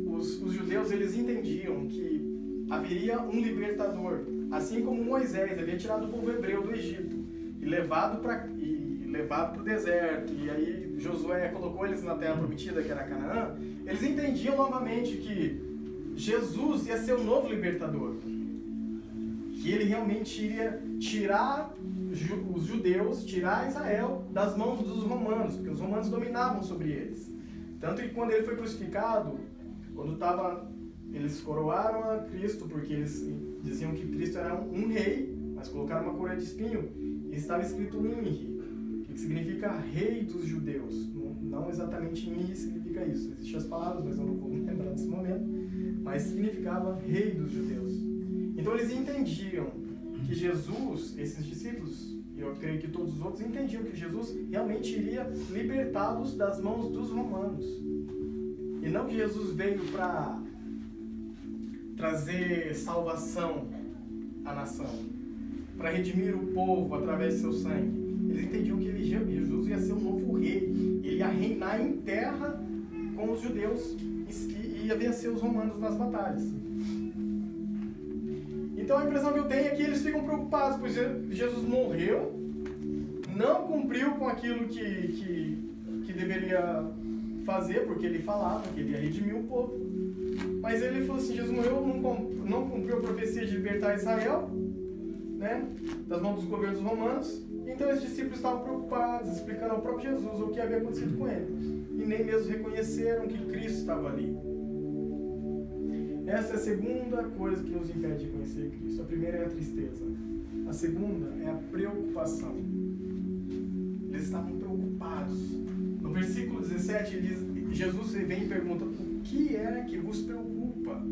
Speaker 5: os judeus, eles entendiam que haveria um libertador, assim como Moisés havia tirado o povo hebreu do Egito e levado para o deserto, e aí Josué colocou eles na terra prometida, que era Canaã. Eles entendiam novamente que Jesus ia ser o novo libertador, que ele realmente iria tirar os judeus, tirar Israel das mãos dos romanos, porque os romanos dominavam sobre eles. Tanto que quando ele foi crucificado, eles coroaram a Cristo, porque eles diziam que Cristo era um rei, mas colocaram uma coroa de espinho, e estava escrito Inri, que significa rei dos judeus. Não exatamente Inri significa isso, existem as palavras, mas eu não vou me lembrar nesse momento, mas significava rei dos judeus. Então eles entendiam que Jesus, esses discípulos, e eu creio que todos os outros entendiam que Jesus realmente iria libertá-los das mãos dos romanos. E não que Jesus veio para trazer salvação à nação, para redimir o povo através de seu sangue. Eles entendiam que Jesus ia ser um novo rei, ele ia reinar em terra com os judeus e ia vencer os romanos nas batalhas. Então a impressão que eu tenho é que eles ficam preocupados, pois Jesus morreu, não cumpriu com aquilo que deveria fazer, porque ele falava que ele ia redimir o povo. Mas ele falou assim, Jesus morreu, não cumpriu a profecia de libertar Israel, né, das mãos dos governos romanos. Então os discípulos estavam preocupados, explicando ao próprio Jesus o que havia acontecido com ele. E nem mesmo reconheceram que Cristo estava ali. Essa é a segunda coisa que nos impede de conhecer Cristo. A primeira é a tristeza. A segunda é a preocupação. Eles estavam preocupados. No versículo 17, Jesus vem e pergunta, o que é que vos preocupa?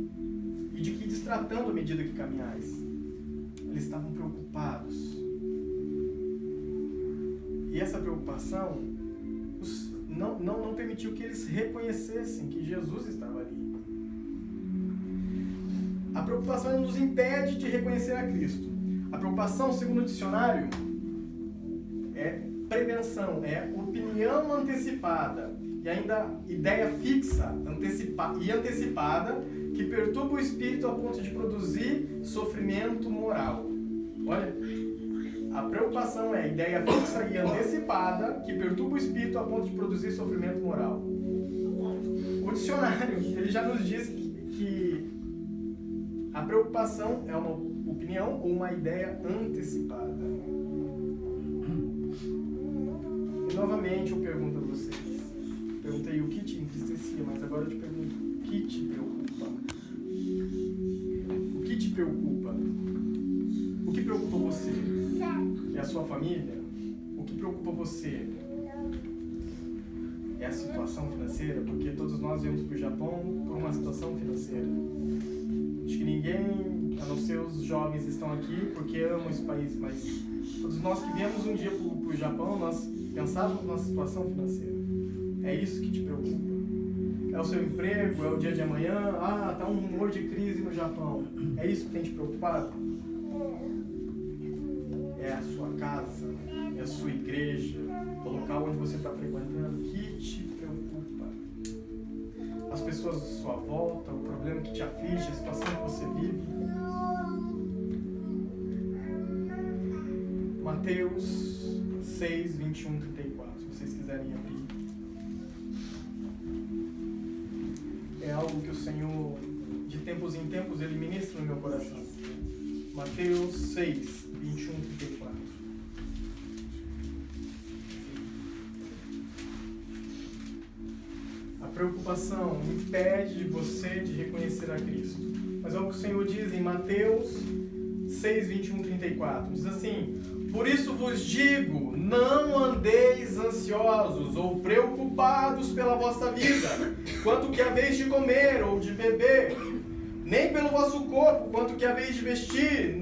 Speaker 5: E de que destratando à medida que caminhais? Eles estavam preocupados. E essa preocupação não permitiu que eles reconhecessem que Jesus estava ali. A preocupação nos impede de reconhecer a Cristo. A preocupação, segundo o dicionário, é prevenção, é opinião antecipada e ainda ideia fixa e antecipada que perturba o espírito a ponto de produzir sofrimento moral. Olha, a preocupação é ideia fixa e antecipada que perturba o espírito a ponto de produzir sofrimento moral. O dicionário, ele já nos diz que a preocupação é uma opinião ou uma ideia antecipada. E novamente eu pergunto a vocês. Perguntei o que te entristecia, mas agora eu te pergunto, o que te preocupa? O que te preocupa? O que preocupa você? É a sua família? O que preocupa você? É a situação financeira? Porque todos nós viemos para o Japão por uma situação financeira. Acho que ninguém, a não ser os jovens, estão aqui porque amam esse país, mas todos nós que viemos um dia para o Japão, nós pensávamos na situação financeira. É isso que te preocupa? É o seu emprego? É o dia de amanhã? Ah, está um rumor de crise no Japão. É isso que tem te preocupado? É a sua casa? É a sua igreja? O local onde você está frequentando? O que te preocupa? As pessoas à sua volta? O problema que te aflige? A situação que você vive? Mateus 6, 21, 34. Se vocês quiserem abrir. É algo que o Senhor, de tempos em tempos, Ele ministra no meu coração. Mateus 6, 21, 34. A preocupação impede você de reconhecer a Cristo. Mas é o que o Senhor diz em Mateus 6, 21, 34. Diz assim, Por isso vos digo, não andeis ansiosos ou preocupados pela vossa vida, quanto que haveis de comer ou de beber, nem pelo vosso corpo, quanto que haveis de vestir,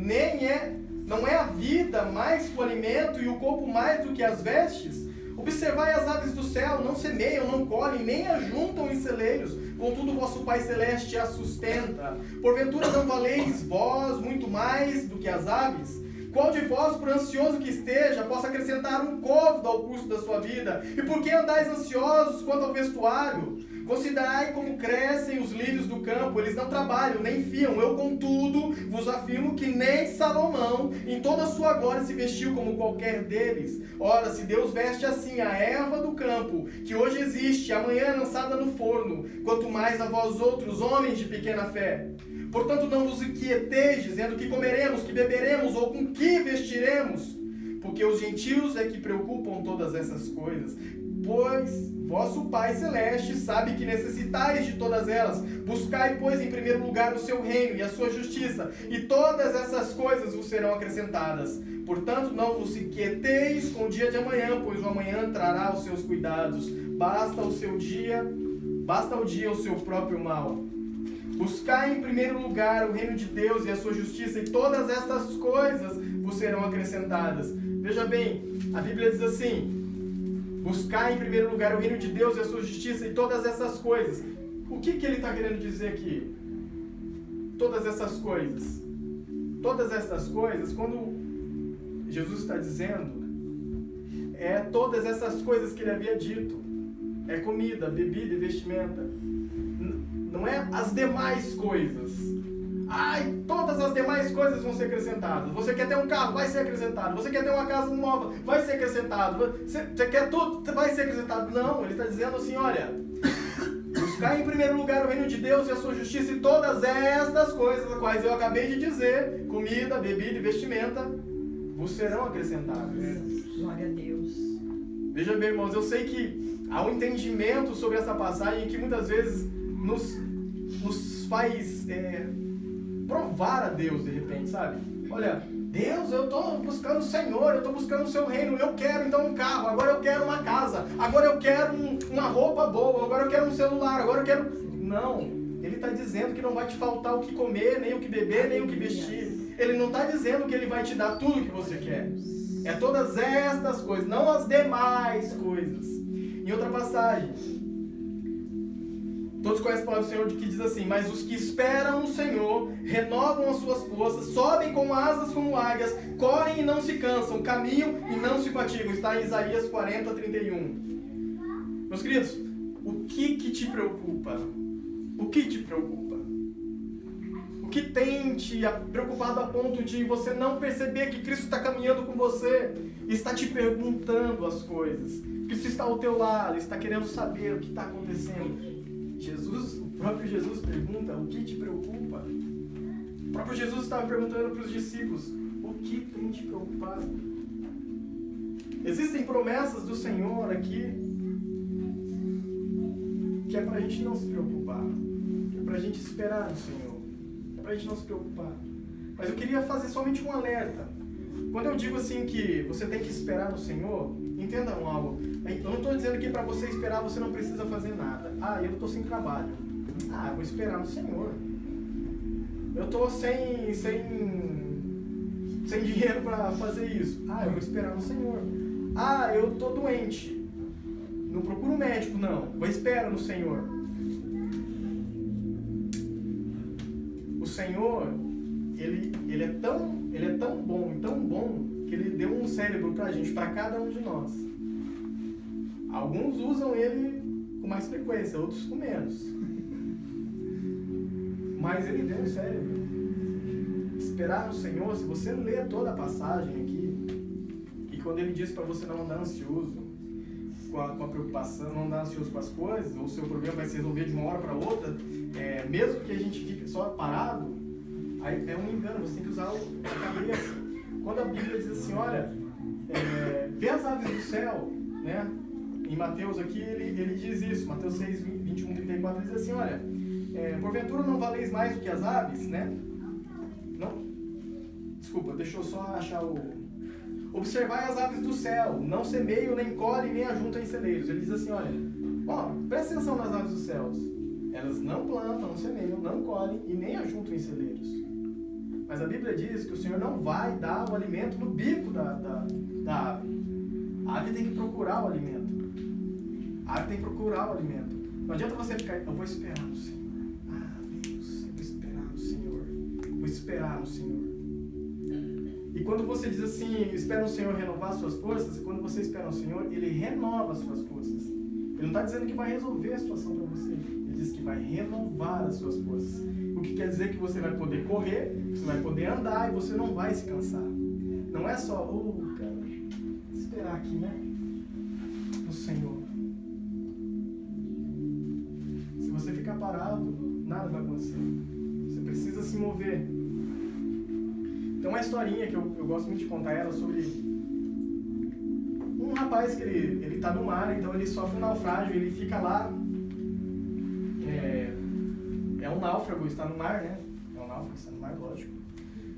Speaker 5: não é a vida mais que o alimento e o corpo mais do que as vestes? Observai as aves do céu, não semeiam, não colhem, nem ajuntam em celeiros, contudo vosso Pai Celeste as sustenta. Porventura não valeis vós muito mais do que as aves? Qual de vós, por ansioso que esteja, possa acrescentar um côvado ao curso da sua vida? E por que andais ansiosos quanto ao vestuário? Considerai como crescem os lírios do campo, eles não trabalham, nem fiam. Eu, contudo, vos afirmo que nem Salomão, em toda a sua glória, se vestiu como qualquer deles. Ora, se Deus veste assim a erva do campo, que hoje existe, amanhã é lançada no forno, quanto mais a vós outros, homens de pequena fé. Portanto, não vos inquieteis, dizendo que comeremos, que beberemos, ou com que vestiremos, porque os gentios é que preocupam todas essas coisas. Pois vosso Pai Celeste sabe que necessitais de todas elas. Buscai, pois, em primeiro lugar o seu reino e a sua justiça, e todas essas coisas vos serão acrescentadas. Portanto, não vos inquieteis com o dia de amanhã, pois o amanhã trará os seus cuidados. Basta o dia o seu próprio mal. Buscai em primeiro lugar o reino de Deus e a sua justiça, e todas estas coisas vos serão acrescentadas. Veja bem, a Bíblia diz assim: buscar em primeiro lugar o reino de Deus e a sua justiça e todas essas coisas. O que ele está querendo dizer aqui? Todas essas coisas. Todas essas coisas, quando Jesus está dizendo, é todas essas coisas que ele havia dito. É comida, bebida e vestimenta. Não é as demais coisas. Ai, todas as demais coisas vão ser acrescentadas. Você quer ter um carro? Vai ser acrescentado. Você quer ter uma casa nova? Vai ser acrescentado. Você quer tudo? Vai ser acrescentado. Não, ele está dizendo assim, olha, buscar em primeiro lugar o reino de Deus e a sua justiça, e todas estas coisas, as quais eu acabei de dizer, comida, bebida e vestimenta, vos serão acrescentadas.
Speaker 6: Glória a Deus.
Speaker 5: Veja bem, irmãos, eu sei que há um entendimento sobre essa passagem que muitas vezes nos faz provar a Deus, de repente, sabe? Olha, Deus, eu estou buscando o Senhor, eu estou buscando o seu reino, eu quero então um carro, agora eu quero uma casa, agora eu quero uma roupa boa, agora eu quero um celular, agora eu quero... Não, ele está dizendo que não vai te faltar o que comer, nem o que beber, nem o que vestir. Ele não está dizendo que ele vai te dar tudo o que você quer. É todas estas coisas, não as demais coisas. Em outra passagem, todos conhecem a palavra do Senhor que diz assim: mas os que esperam no Senhor renovam as suas forças, sobem com asas como águias, correm e não se cansam, caminham e não se fatigam. Está em Isaías 40, 31. Meus queridos, o que te preocupa? O que te preocupa? O que tem te preocupado a ponto de você não perceber que Cristo está caminhando com você e está te perguntando as coisas? Cristo está ao teu lado, está querendo saber o que está acontecendo. O próprio Jesus pergunta: o que te preocupa? O próprio Jesus estava perguntando para os discípulos: o que tem te preocupado? Existem promessas do Senhor aqui que é para a gente não se preocupar, é para a gente esperar no Senhor, é para a gente não se preocupar. Mas eu queria fazer somente um alerta. Quando eu digo assim que você tem que esperar no Senhor, entendam algo. Eu não estou dizendo que para você esperar você não precisa fazer nada. Ah, eu estou sem trabalho. Ah, eu vou esperar no Senhor. Eu estou sem dinheiro para fazer isso. Ah, eu vou esperar no Senhor. Ah, eu estou doente. Não procuro um médico, não. Vou esperar no Senhor. O Senhor, ele é tão bom, que ele deu um cérebro pra gente, para cada um de nós. Alguns usam ele com mais frequência, outros com menos. Mas ele deu um cérebro. Esperar no Senhor, se você ler toda a passagem aqui, e quando ele diz para você não andar ansioso com a preocupação, não andar ansioso com as coisas, ou o seu problema vai se resolver de uma hora para outra, mesmo que a gente fique só parado, aí é um engano, você tem que usar a cabeça. Quando a Bíblia diz assim, olha, vê as aves do céu, né? Em Mateus aqui, ele diz isso, Mateus 6, 21, 34, ele diz assim, olha, porventura não valeis mais do que as aves, né? Não? Desculpa, deixa eu só achar Observai as aves do céu, não semeiam, nem colhem, nem ajuntam em celeiros. Ele diz assim, olha, ó, presta atenção nas aves dos céus. Elas não plantam, não semeiam, não colhem e nem ajuntam em celeiros. Mas a Bíblia diz que o Senhor não vai dar o alimento no bico da ave. A ave tem que procurar o alimento. A ave tem que procurar o alimento. Não adianta você ficar, eu vou esperar no Senhor. Ah, Deus, eu vou esperar no Senhor. Vou esperar no Senhor. E quando você diz assim, espera o Senhor renovar suas forças, quando você espera no Senhor, Ele renova as suas forças. Ele não está dizendo que vai resolver a situação para você. Ele diz que vai renovar as suas forças. O que quer dizer que você vai poder correr, você vai poder andar e você não vai se cansar. Não é só, cara, esperar aqui, né? No Senhor. Se você ficar parado, nada vai acontecer. Você precisa se mover. Tem uma historinha que eu gosto muito de contar ela sobre um rapaz que ele tá no mar, então ele sofre um naufrágio, ele fica lá, é um náufrago, está no mar, né? É um náufrago, está no mar, lógico.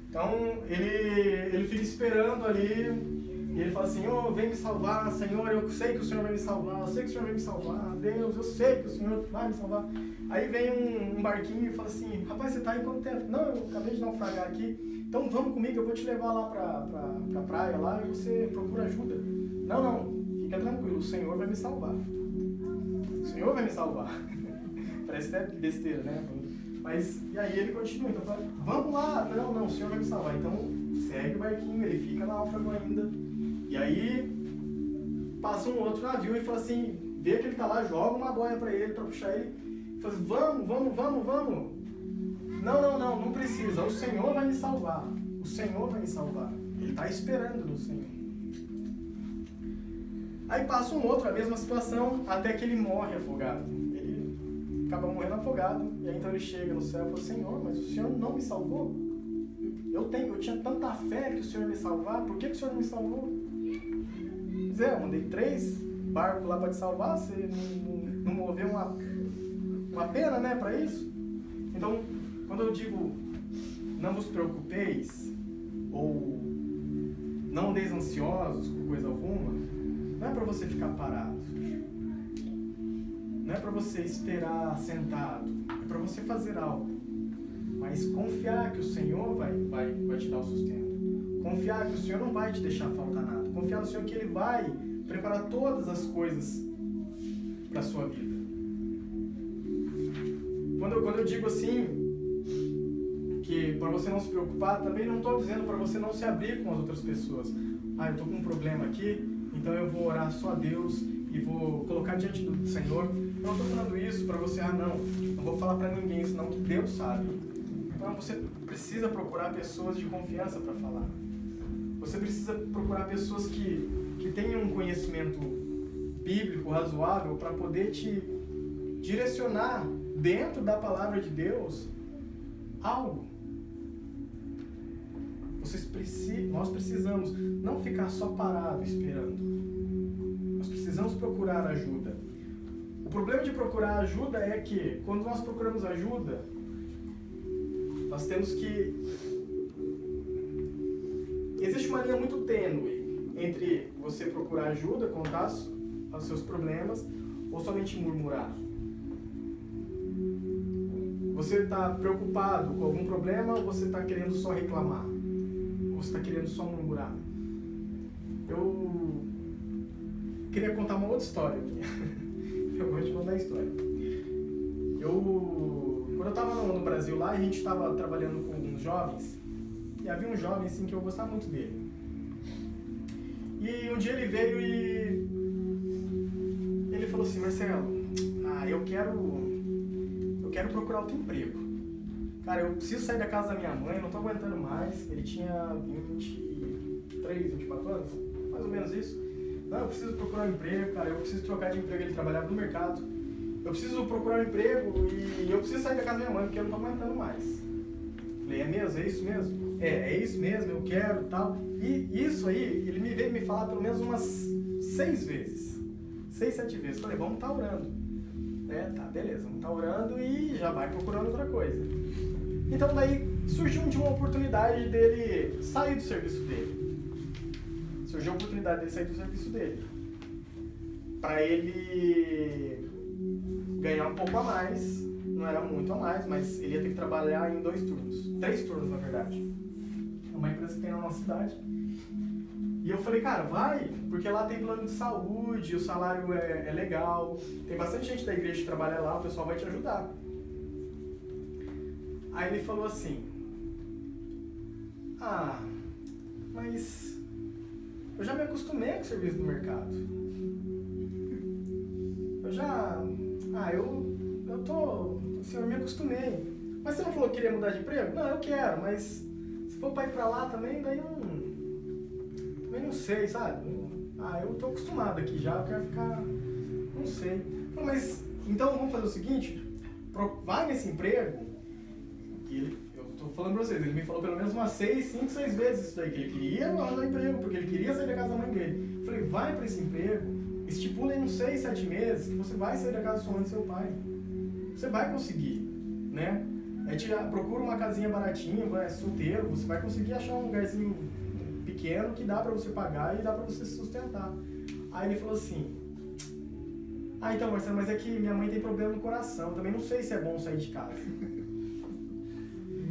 Speaker 5: Então ele fica esperando ali, e ele fala assim, vem me salvar, Senhor, eu sei que o Senhor vai me salvar, eu sei que o Senhor vai me salvar, Deus, eu sei que o Senhor vai me salvar. Aí vem um barquinho e fala assim, rapaz, você está aí quanto tempo? Não, eu acabei de naufragar aqui, então vamos comigo, eu vou te levar lá pra praia lá e você procura ajuda. Não, fica tranquilo, o Senhor vai me salvar. O Senhor vai me salvar. Parece até besteira, né? Mas, e aí ele continua, então fala, vamos lá, não, o Senhor vai me salvar. Então segue o barquinho, ele fica náufrago ainda. E aí passa um outro navio e fala assim, vê que ele tá lá, joga uma boia pra ele, pra puxar ele. E fala assim, vamos. Não precisa, o Senhor vai me salvar. O Senhor vai me salvar. Ele tá esperando no Senhor. Aí passa um outro, a mesma situação, até que ele morre afogado. Ele acaba morrendo afogado, e aí então ele chega no céu e fala, Senhor, mas o Senhor não me salvou? Eu tinha tanta fé que o Senhor me salvar, por que o Senhor não me salvou? Eu mandei 3 barcos lá para te salvar, você não moveu uma pena, né, para isso? Então, quando eu digo, não vos preocupeis, ou não andeis ansiosos com coisa alguma, não é para você ficar parado. Não é para você esperar sentado. É para você fazer algo. Mas confiar que o Senhor vai te dar o sustento. Confiar que o Senhor não vai te deixar faltar nada. Confiar no Senhor que Ele vai preparar todas as coisas para a sua vida. Quando eu digo assim, que para você não se preocupar, também não estou dizendo para você não se abrir com as outras pessoas. Eu estou com um problema aqui, então eu vou orar só a Deus e vou colocar diante do Senhor. Eu não estou falando isso para você, não vou falar para ninguém, senão que Deus sabe. Então você precisa procurar pessoas de confiança para falar. Você precisa procurar pessoas que tenham um conhecimento bíblico razoável para poder te direcionar dentro da palavra de Deus algo. Nós precisamos não ficar só parado esperando. Nós precisamos procurar ajuda. O problema de procurar ajuda é que, quando nós procuramos ajuda, nós temos que... Existe uma linha muito tênue entre você procurar ajuda, contar os seus problemas, ou somente murmurar. Você está preocupado com algum problema ou você está querendo só reclamar? Ou você está querendo só murmurar? Eu queria contar uma outra história aqui. Eu vou te contar a história. Quando eu estava no Brasil lá, a gente estava trabalhando com alguns jovens, e havia um jovem assim, que eu gostava muito dele. E um dia ele veio e ele falou assim, Marcelo, eu quero procurar outro emprego. Cara, eu preciso sair da casa da minha mãe, não estou aguentando mais. Ele tinha 23, 24 anos, mais ou menos isso. Não, eu preciso procurar um emprego, cara, eu preciso trocar de emprego. Ele trabalhava no mercado. Eu preciso procurar um emprego e eu preciso sair da casa da minha mãe porque eu não estou aguentando mais. Falei, é mesmo? É isso mesmo? É isso mesmo, eu quero, tal. E isso aí, ele me veio me falar pelo menos umas 6 vezes. 6, 7 vezes. Falei, vamos estar orando. Tá, beleza, vamos estar orando e já vai procurando outra coisa. Então daí surgiu uma oportunidade dele sair do serviço dele. surgiu a oportunidade dele sair do serviço dele. Para ele ganhar um pouco a mais, não era muito a mais, mas ele ia ter que trabalhar em 2 turnos. 3 turnos, na verdade. É uma empresa que tem na nossa cidade. E eu falei, cara, vai, porque lá tem plano de saúde, o salário é legal, tem bastante gente da igreja que trabalha lá, o pessoal vai te ajudar. Aí ele falou assim, mas eu já me acostumei com o serviço do mercado. O senhor, me acostumei. Mas você não falou que queria mudar de emprego? Não, eu quero, mas se for para ir para lá também, daí também não sei, sabe? Eu tô acostumado aqui já, eu quero ficar, não sei. Mas, então vamos fazer o seguinte, vai nesse emprego, eu tô falando pra vocês, ele me falou pelo menos umas 5, 6 vezes isso daí, que ele queria lá no emprego, porque ele queria sair da casa da mãe dele. Eu falei, vai pra esse emprego, estipula em uns 6, 7 meses, que você vai sair da casa da sua mãe e do seu pai. Você vai conseguir, né? Procura uma casinha baratinha, é solteiro, você vai conseguir achar um lugarzinho pequeno que dá pra você pagar e dá pra você se sustentar. Aí ele falou assim, então Marcelo, mas é que minha mãe tem problema no coração, também não sei se é bom sair de casa.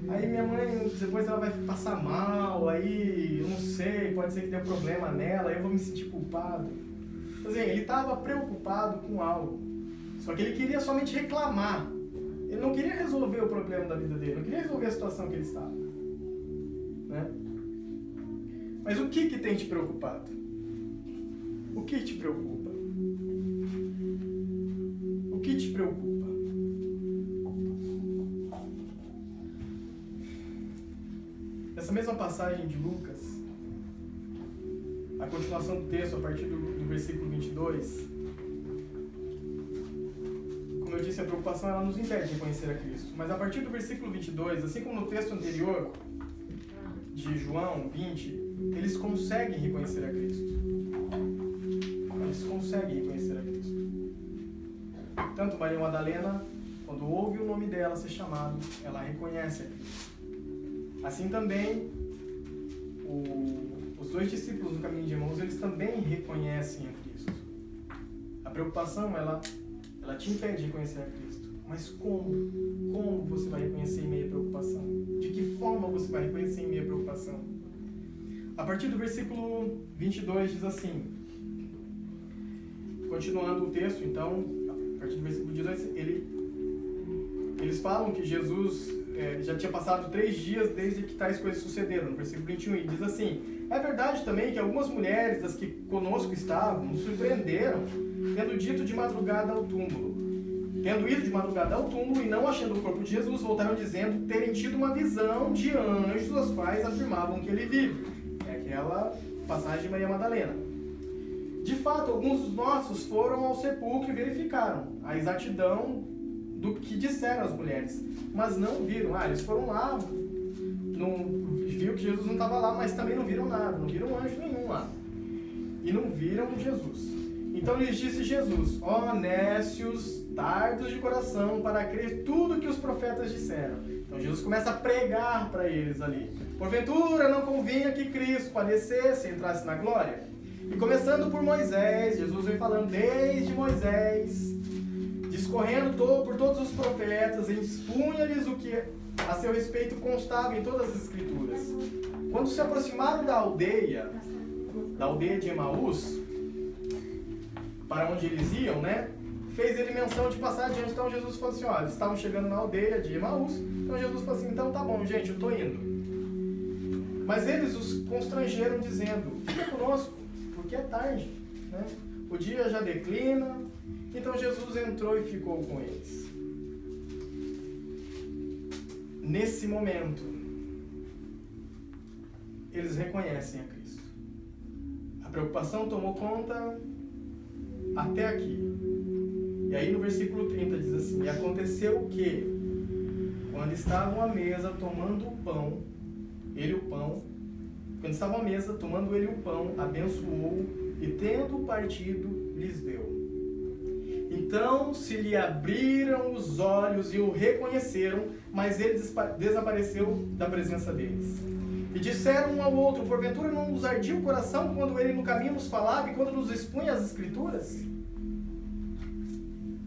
Speaker 5: Aí minha mãe, depois ela vai passar mal, aí eu não sei, pode ser que dê problema nela, aí eu vou me sentir culpado. Quer dizer, ele estava preocupado com algo, só que ele queria somente reclamar. Ele não queria resolver o problema da vida dele, não queria resolver a situação que ele estava. Né? Mas o que tem te preocupado? O que te preocupa? O que te preocupa? Essa mesma passagem de Lucas, a continuação do texto, a partir do versículo 22, como eu disse, a preocupação ela nos impede de conhecer a Cristo. Mas a partir do versículo 22, assim como no texto anterior, de João 20, eles conseguem reconhecer a Cristo. Eles conseguem reconhecer a Cristo. Tanto Maria Madalena, quando ouve o nome dela ser chamado, ela reconhece a Cristo. Assim também, os 2 discípulos do caminho de Emaús, eles também reconhecem a Cristo. A preocupação, ela te impede de reconhecer a Cristo. Mas como? Como você vai reconhecer em meio à preocupação? De que forma você vai reconhecer em meio à preocupação? A partir do versículo 22 diz assim, continuando o texto, então, a partir do versículo 22, eles falam que Jesus já tinha passado 3 dias desde que tais coisas sucederam, no versículo 21, e diz assim, é verdade também que algumas mulheres das que conosco estavam nos surpreenderam, tendo ido de madrugada ao túmulo e não achando o corpo de Jesus, voltaram dizendo terem tido uma visão de anjos, os quais afirmavam que ele vive. É aquela passagem de Maria Madalena. De fato, alguns dos nossos foram ao sepulcro e verificaram a exatidão do que disseram as mulheres, mas não viram. Eles foram lá, viu que Jesus não estava lá, mas também não viram nada, não viram anjo nenhum lá. E não viram Jesus. Então lhes disse Jesus, nécios, tardos de coração, para crer tudo que os profetas disseram. Então Jesus começa a pregar para eles ali. Porventura não convinha que Cristo padecesse e entrasse na glória? E começando por Moisés, Jesus vem falando desde Moisés, discorrendo por todos os profetas, e expunha-lhes o que a seu respeito constava em todas as escrituras. Quando se aproximaram da aldeia de Emaús, para onde eles iam, fez ele menção de passar adiante. Então Jesus falou assim, eles estavam chegando na aldeia de Emaús, então Jesus falou assim, então tá bom, gente, eu estou indo. Mas eles os constrangeram dizendo, fica conosco, porque é tarde, o dia já declina. Então Jesus entrou e ficou com eles. Nesse momento, eles reconhecem a Cristo. A preocupação tomou conta até aqui. E aí no versículo 30 diz assim, e aconteceu que, quando estavam à mesa tomando o pão, quando estavam à mesa tomando ele o pão, abençoou e tendo partido, lhes deu. Então se lhe abriram os olhos e o reconheceram, mas ele desapareceu da presença deles. E disseram um ao outro: porventura não nos ardia o coração quando ele no caminho nos falava e quando nos expunha as Escrituras?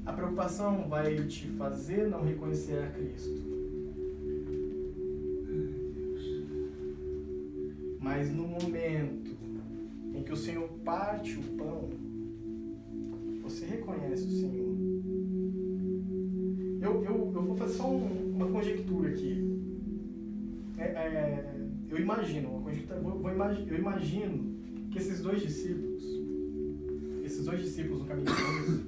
Speaker 5: A preocupação vai te fazer não reconhecer a Cristo. Mas no momento em que o Senhor parte o pão, você reconhece o Senhor. Eu vou fazer só uma conjectura aqui. Eu imagino que esses dois discípulos no caminho de Deus,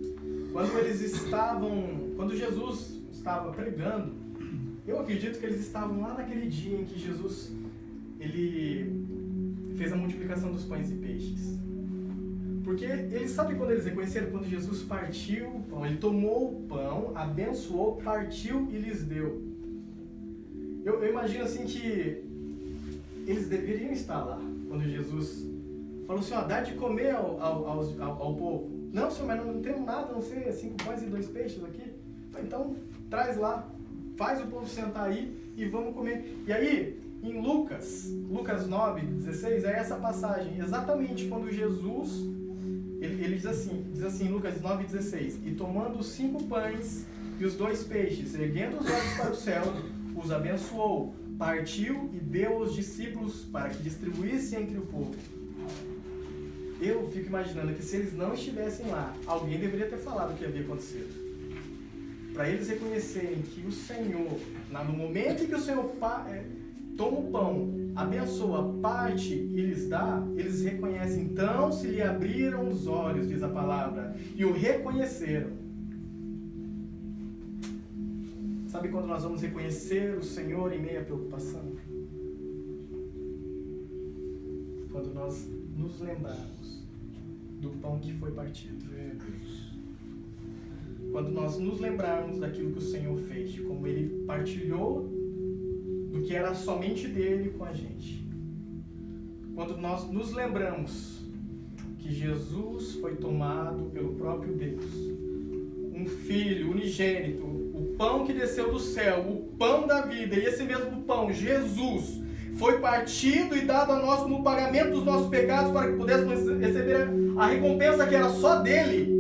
Speaker 5: quando Jesus estava pregando, eu acredito que eles estavam lá naquele dia em que Jesus ele fez a multiplicação dos pães e peixes. Porque eles sabem quando eles reconheceram, quando Jesus partiu o pão, ele tomou o pão, abençoou, partiu e lhes deu. Eu imagino assim que eles deveriam estar lá, quando Jesus falou assim: dá de comer ao povo. Não, Senhor, mas não temos nada, a não ser 5 pães e 2 peixes aqui. Então, traz lá, faz o povo sentar aí e vamos comer. E aí, em Lucas 9:16, é essa passagem, exatamente quando Jesus, ele diz assim, Lucas 9:16, e tomando os 5 pães e os 2 peixes, erguendo os olhos para o céu, os abençoou, partiu e deu aos discípulos para que distribuíssem entre o povo. Eu fico imaginando que se eles não estivessem lá, alguém deveria ter falado o que havia acontecido. Para eles reconhecerem que o Senhor, no momento em que o Senhor toma o pão, abençoa, parte e lhes dá, eles reconhecem. Então se lhe abriram os olhos, diz a palavra, e o reconheceram. Sabe quando nós vamos reconhecer o Senhor em meio à preocupação? Quando nós nos lembrarmos do pão que foi partido. Quando nós nos lembrarmos daquilo que o Senhor fez, de como Ele partilhou do que era somente dele com a gente. Quando nós nos lembramos que Jesus foi tomado pelo próprio Deus, um Filho unigênito, o pão que desceu do céu, o pão da vida, e esse mesmo pão, Jesus, foi partido e dado a nós como pagamento dos nossos pecados para que pudéssemos receber a recompensa que era só dele.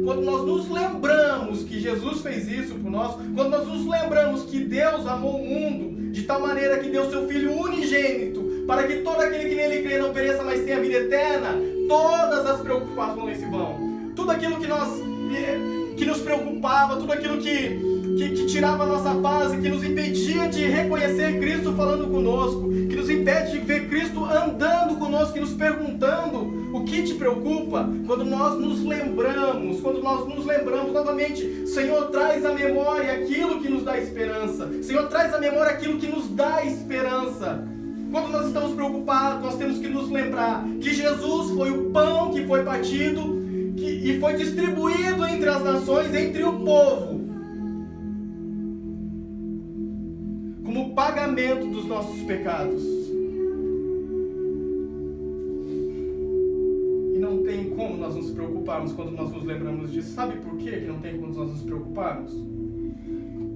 Speaker 5: Quando nós nos lembramos que Jesus fez isso por nós, quando nós nos lembramos que Deus amou o mundo de tal maneira que deu seu Filho unigênito, para que todo aquele que nele crê não pereça, mas tenha vida eterna, todas as preocupações se vão. Tudo aquilo que nos preocupava, tudo aquilo que tirava a nossa paz e que nos impedia de reconhecer Cristo falando conosco, que nos impede de ver Cristo andando conosco e nos perguntando o que te preocupa. Quando nós nos lembramos novamente, Senhor, traz à memória aquilo que nos dá esperança. Senhor, traz à memória aquilo que nos dá esperança. Quando nós estamos preocupados, nós temos que nos lembrar que Jesus foi o pão que foi partido e foi distribuído entre as nações, entre o povo, como pagamento dos nossos pecados. E não tem como nós nos preocuparmos quando nós nos lembramos disso. Sabe por quê que não tem como nós nos preocuparmos?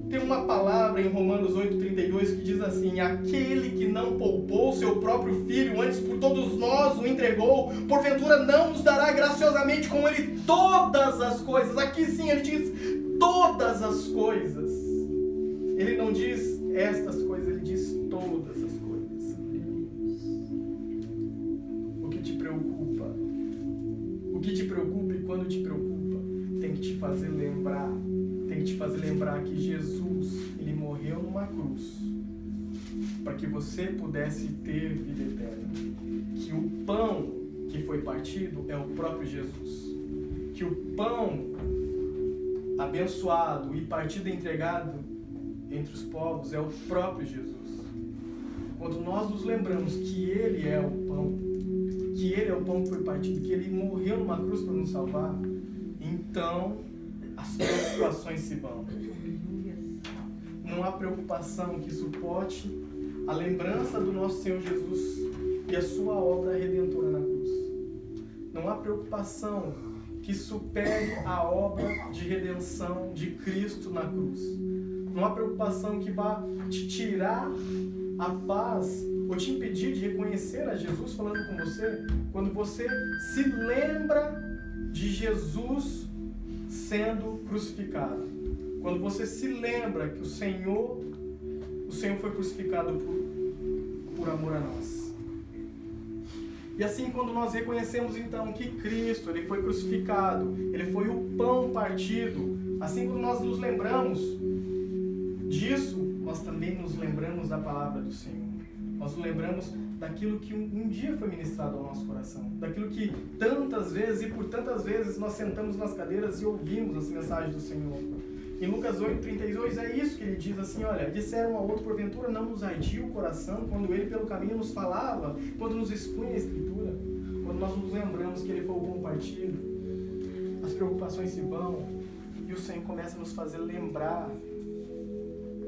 Speaker 5: Tem uma palavra em Romanos 8:32 que diz assim: aquele que não poupou seu próprio filho, antes por todos nós o entregou, porventura não nos dará graciosamente com ele todas as coisas. Aqui sim ele diz todas as coisas. Ele não diz estas coisas, ele diz todas as coisas. O que te preocupa? O que te preocupa, e quando te preocupa, tem que te fazer lembrar. Tem que te fazer lembrar que Jesus, ele morreu numa cruz para que você pudesse ter vida eterna. Que o pão que foi partido é o próprio Jesus. Que o pão abençoado e partido e entregado entre os povos é o próprio Jesus. Quando nós nos lembramos que Ele é o pão, que Ele é o pão que foi partido, que Ele morreu numa cruz para nos salvar, então as preocupações se vão. Não há preocupação que suporte a lembrança do nosso Senhor Jesus e a sua obra redentora na cruz. Não há preocupação que supere a obra de redenção de Cristo na cruz. numa preocupação que vá te tirar a paz ou te impedir de reconhecer a Jesus falando com você, quando você se lembra de Jesus sendo crucificado. Quando você se lembra que o Senhor foi crucificado por amor a nós. E assim, quando nós reconhecemos então que Cristo, Ele foi crucificado, Ele foi o pão partido, assim quando nós nos lembramos disso, nós também nos lembramos da palavra do Senhor. Nós nos lembramos daquilo que um dia foi ministrado ao nosso coração, daquilo que tantas vezes e por tantas vezes nós sentamos nas cadeiras e ouvimos as mensagens do Senhor. Em Lucas 8:32 é isso que ele diz assim, olha, disseram ao outro, porventura não nos ardia o coração quando ele pelo caminho nos falava, quando nos expunha a Escritura, quando nós nos lembramos que ele foi o bom partido, as preocupações se vão e o Senhor começa a nos fazer lembrar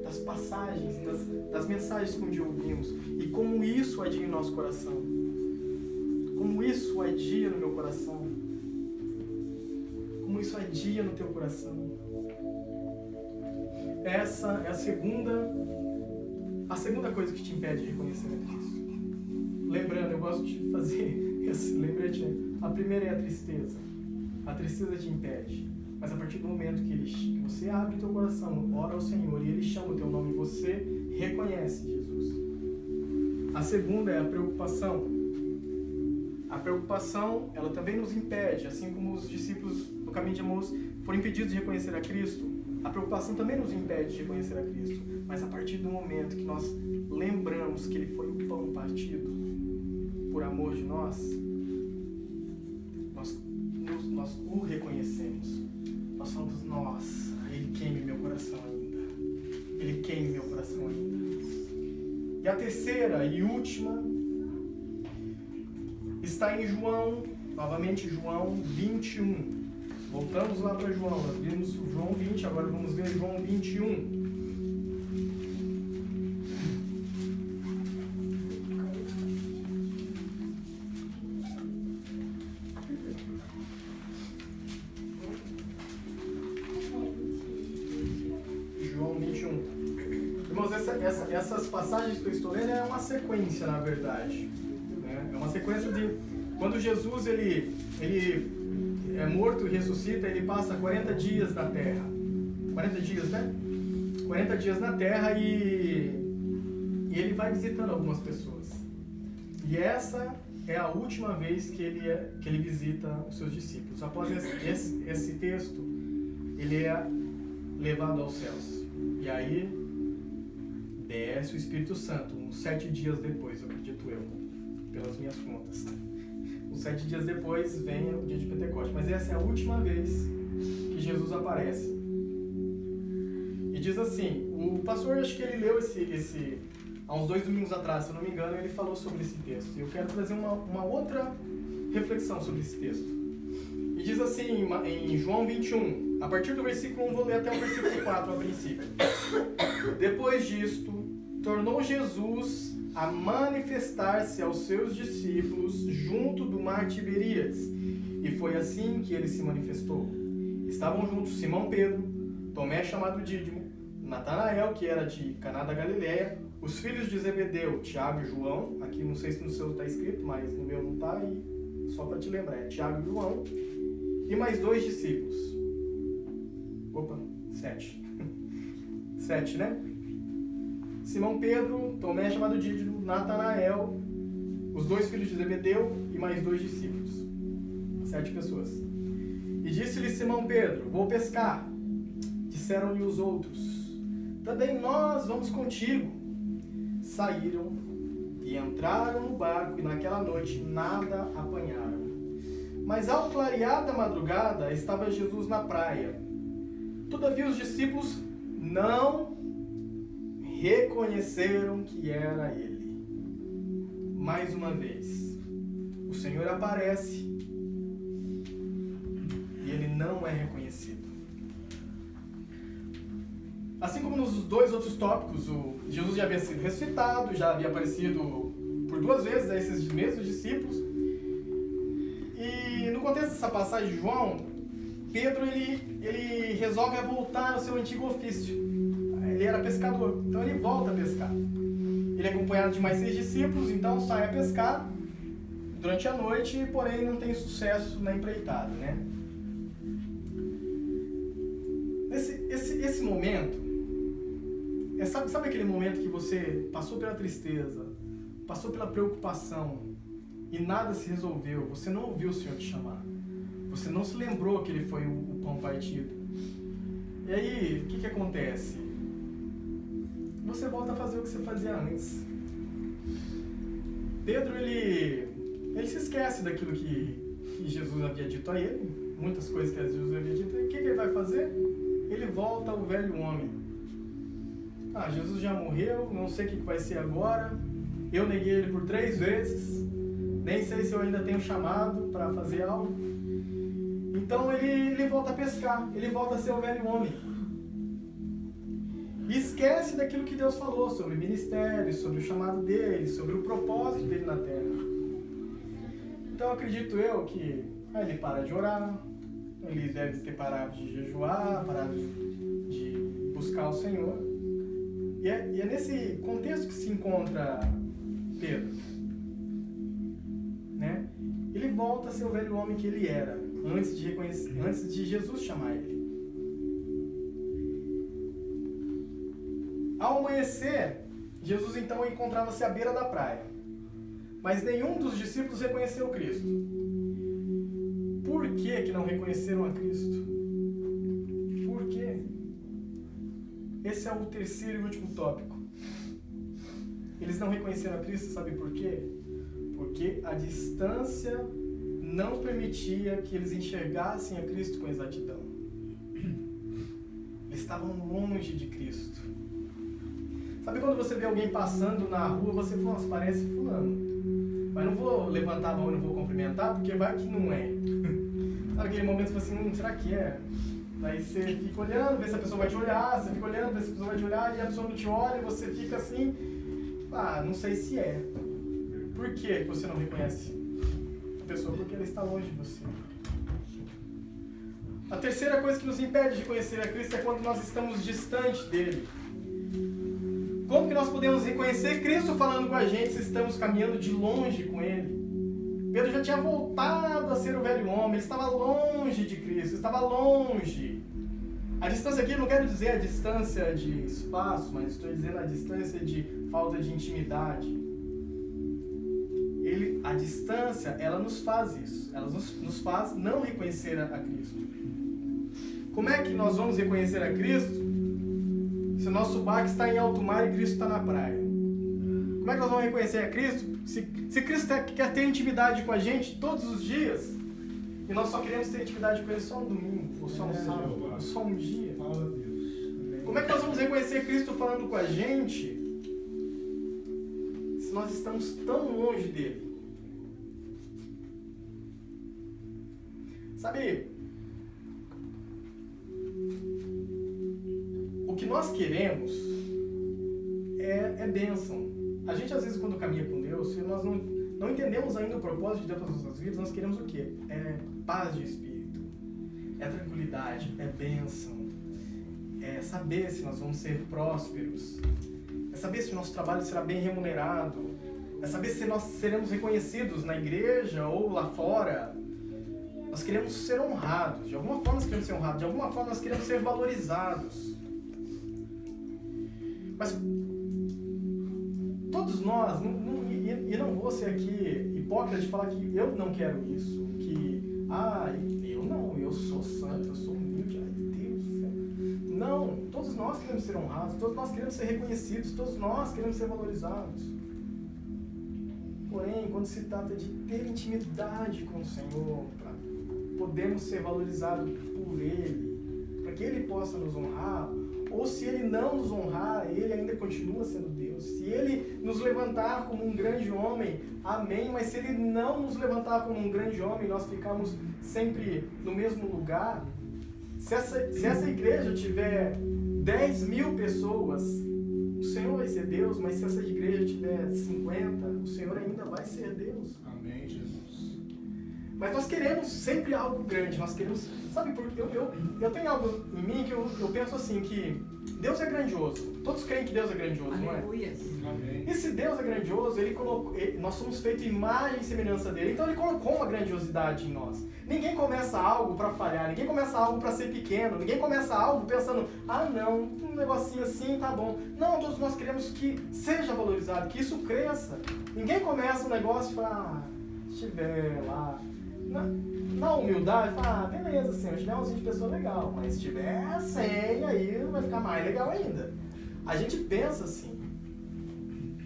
Speaker 5: das passagens, das mensagens que um dia ouvimos e como isso adia em nosso coração, como isso adia no meu coração, como isso adia no teu coração. Essa é a segunda coisa que te impede de reconhecer a Cristo. Lembrando, eu gosto de fazer esse lembrete. A primeira é a tristeza. A tristeza te impede. Mas a partir do momento que você abre o teu coração, ora ao Senhor e Ele chama o teu nome e você reconhece Jesus. A segunda é a preocupação. A preocupação, ela também nos impede, assim como os discípulos no caminho de Emaús foram impedidos de reconhecer a Cristo. A preocupação também nos impede de reconhecer a Cristo, mas a partir do momento que nós lembramos que Ele foi o pão partido por amor de nós o reconhecemos. Nós falamos, Ele queime meu coração ainda. Ele queime meu coração ainda. E a terceira e última está em João, novamente João 21. Voltamos lá para João, nós vimos João 20, agora vamos ver João 21. João 21. Irmãos, essas passagens que eu estou lendo é uma sequência, na verdade. É uma sequência de... Quando Jesus ele é morto e ressuscita, ele passa 40 dias na terra. 40 dias, né? 40 dias na terra e ele vai visitando algumas pessoas. E essa é a última vez que ele visita os seus discípulos. Após esse texto, ele é levado aos céus. E aí desce o Espírito Santo, uns 7 dias depois, eu acredito eu, pelas minhas contas. Uns 7 dias depois vem o dia de Pentecostes. Mas essa é a última vez que Jesus aparece. E diz assim, o pastor, acho que ele leu esse há uns 2 domingos atrás, se eu não me engano, ele falou sobre esse texto. E eu quero trazer uma outra reflexão sobre esse texto. E diz assim, em João 21, a partir do versículo 1, vou ler até o versículo 4 a princípio. Depois disto, tornou Jesus a manifestar-se aos seus discípulos junto do mar Tiberíades. E foi assim que ele se manifestou. Estavam juntos Simão Pedro, Tomé chamado Dídimo, Natanael, que era de Caná da Galileia, os filhos de Zebedeu, Tiago e João. Aqui não sei se no seu está escrito, mas no meu não está, e só para te lembrar, é Tiago e João. E mais 2 discípulos. Opa, 7. 7, né? Simão Pedro, Tomé chamado Dídimo, Natanael, os 2 filhos de Zebedeu e mais 2 discípulos. 7 pessoas. E disse-lhe Simão Pedro, vou pescar. Disseram-lhe os outros, também nós vamos contigo. Saíram e entraram no barco e naquela noite nada apanharam. Mas ao clarear da madrugada estava Jesus na praia. Todavia os discípulos não reconheceram que era ele. Mais uma vez, o Senhor aparece e ele não é reconhecido. Assim como nos 2 outros tópicos, Jesus já havia sido ressuscitado, já havia aparecido por 2 vezes a esses mesmos discípulos. E no contexto dessa passagem de João, Pedro ele resolve voltar ao seu antigo ofício. ele era pescador, então ele volta a pescar. Ele é acompanhado de mais 6 discípulos, então sai a pescar durante a noite, porém não tem sucesso na empreitada, né? Esse momento, sabe aquele momento que você passou pela tristeza, passou pela preocupação e nada se resolveu, você não ouviu o Senhor te chamar, você não se lembrou que ele foi o pão partido. E aí, o que acontece? Você volta a fazer o que você fazia antes. Pedro, ele se esquece daquilo que Jesus havia dito a ele, muitas coisas que Jesus havia dito, e o que ele vai fazer? Ele volta ao velho homem. Ah, Jesus já morreu, não sei o que vai ser agora, eu neguei ele por 3 vezes, nem sei se eu ainda tenho chamado para fazer algo. Então ele volta a pescar, ele volta a ser o velho homem. E esquece daquilo que Deus falou sobre o ministério, sobre o chamado dele, sobre o propósito dele na terra. Então acredito eu que ele para de orar, ele deve ter parado de jejuar, parado de buscar o Senhor. E é nesse contexto que se encontra Pedro, né? Ele volta a ser o velho homem que ele era, antes de Jesus chamar ele. Ao amanhecer, Jesus então encontrava-se à beira da praia, mas nenhum dos discípulos reconheceu Cristo. Por que não reconheceram a Cristo? Por quê? Esse é o terceiro e último tópico. Eles não reconheceram a Cristo, sabe por quê? Porque a distância não permitia que eles enxergassem a Cristo com exatidão. Eles estavam longe de Cristo. Sabe quando você vê alguém passando na rua, você fala, nossa, parece fulano. Mas não vou levantar a mão e não vou cumprimentar, porque vai que não é. Sabe aquele momento que você fala assim, será que é? Daí você fica olhando, vê se a pessoa vai te olhar, você fica olhando, vê se a pessoa vai te olhar, e a pessoa não te olha, e você fica assim, não sei se é. Por que você não reconhece a pessoa? Porque ela está longe de você. A terceira coisa que nos impede de conhecer a Cristo é quando nós estamos distantes dele. Como que nós podemos reconhecer Cristo falando com a gente se estamos caminhando de longe com ele? Pedro já tinha voltado a ser o velho homem, ele estava longe de Cristo, estava longe. A distância aqui, eu não quero dizer a distância de espaço, mas estou dizendo a distância de falta de intimidade. A distância, ela nos faz isso, ela nos faz não reconhecer a Cristo. Como é que nós vamos reconhecer a Cristo se o nosso barco está em alto mar e Cristo está na praia? Como é que nós vamos reconhecer a Cristo se Cristo quer ter intimidade com a gente todos os dias e nós só queremos ter intimidade com Ele só no domingo, ou só no sábado, ou só um dia? Como é que nós vamos reconhecer Cristo falando com a gente se nós estamos tão longe dele? Sabe, o que nós queremos é bênção. A gente, às vezes, quando caminha com Deus, se nós não entendemos ainda o propósito de Deus para as nossas vidas, nós queremos o quê? É paz de espírito, é tranquilidade, é bênção, é saber se nós vamos ser prósperos, é saber se o nosso trabalho será bem remunerado, é saber se nós seremos reconhecidos na igreja ou lá fora. Nós queremos ser honrados, de alguma forma nós queremos ser honrados, de alguma forma nós queremos ser valorizados. Mas todos nós, e não vou ser aqui hipócrita de falar que eu não quero isso, que, eu sou santo, eu sou humilde, ai Deus do céu. Não, todos nós queremos ser honrados, todos nós queremos ser reconhecidos, todos nós queremos ser valorizados. Porém, quando se trata de ter intimidade com o Senhor, para podermos ser valorizados por Ele, para que Ele possa nos honrar, ou se Ele não nos honrar, Ele ainda continua sendo Deus. Se Ele nos levantar como um grande homem, amém, mas se Ele não nos levantar como um grande homem, nós ficamos sempre no mesmo lugar, se essa igreja tiver 10.000 pessoas, o Senhor vai ser Deus, mas se essa igreja tiver 50, o Senhor ainda vai ser Deus.
Speaker 3: Amém, Jesus.
Speaker 5: Mas nós queremos sempre algo grande, nós queremos, sabe, porque eu tenho algo em mim que eu penso assim, que Deus é grandioso. Todos creem que Deus é grandioso, não é?
Speaker 6: Aleluia.
Speaker 5: E se Deus é grandioso, nós somos feitos imagem e semelhança dele, então ele colocou uma grandiosidade em nós. Ninguém começa algo para falhar, ninguém começa algo para ser pequeno, ninguém começa algo pensando, ah não, um negocinho assim tá bom. Não, todos nós queremos que seja valorizado, que isso cresça. Ninguém começa um negócio e fala, se estiver lá, na humildade, fala, beleza, Senhor, se tiver uns 20 pessoas, legal, mas se tiver 100, aí vai ficar mais legal ainda. A gente pensa assim,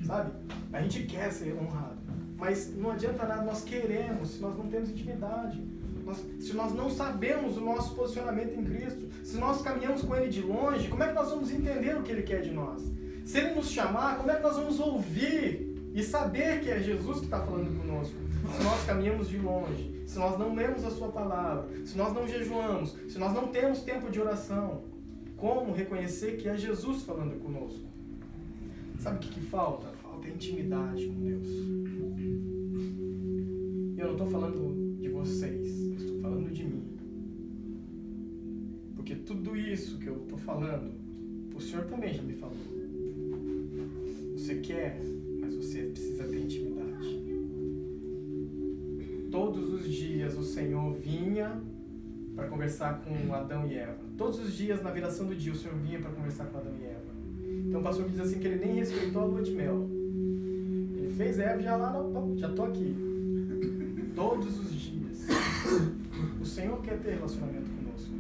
Speaker 5: sabe? A gente quer ser honrado, mas não adianta nada, nós queremos, se nós não temos intimidade, se nós não sabemos o nosso posicionamento em Cristo, se nós caminhamos com Ele de longe, como é que nós vamos entender o que Ele quer de nós? Se Ele nos chamar, como é que nós vamos ouvir e saber que é Jesus que está falando conosco? Se nós caminhamos de longe, se nós não lemos a Sua palavra, se nós não jejuamos, se nós não temos tempo de oração, como reconhecer que é Jesus falando conosco? Sabe o que falta? Falta intimidade com Deus. Eu não estou falando de vocês, eu estou falando de mim. Porque tudo isso que eu estou falando, o Senhor também já me falou. Você quer, mas você precisa ter intimidade. Todos os dias o Senhor vinha para conversar com Adão e Eva. Todos os dias, na viração do dia, o Senhor vinha para conversar com Adão e Eva. Então o pastor diz assim que ele nem respeitou a lua de mel. Ele fez Eva já estou aqui. Todos os dias. O Senhor quer ter relacionamento conosco.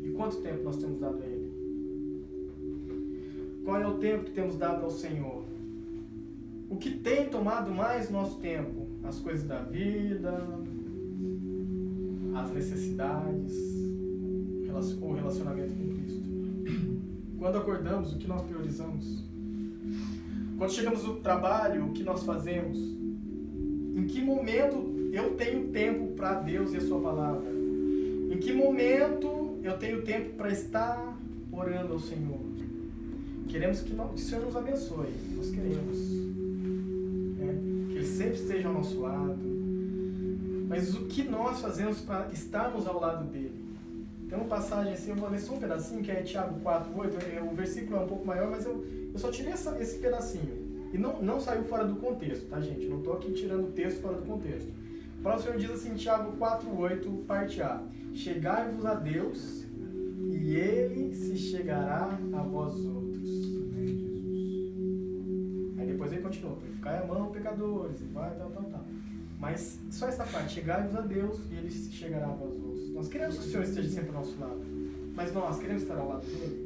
Speaker 5: E quanto tempo nós temos dado a Ele? Qual é o tempo que temos dado ao Senhor? O que tem tomado mais nosso tempo? As coisas da vida, as necessidades, o relacionamento com Cristo. Quando acordamos, o que nós priorizamos? Quando chegamos no trabalho, o que nós fazemos? Em que momento eu tenho tempo para Deus e a Sua palavra? Em que momento eu tenho tempo para estar orando ao Senhor? Queremos que o Senhor nos abençoe. Nós queremos. Que Ele sempre esteja ao nosso lado. Mas o que nós fazemos para estarmos ao lado dEle? Tem uma passagem assim, eu vou ler só um pedacinho, que é Tiago 4:8. O versículo é um pouco maior, mas eu só tirei esse pedacinho. E não saiu fora do contexto, tá, gente? Não estou aqui tirando o texto fora do contexto. O próprio Senhor diz assim, Tiago 4:8, parte A. Chegai-vos a Deus, e Ele se chegará a vós outros. Aí depois ele continua, purificai a mão, pecadores, e vai, tal. Mas só essa parte, chegai-vos a Deus, e Ele se chegará a vós outros. Nós queremos que o Senhor esteja sempre ao nosso lado, mas nós queremos estar ao lado dEle.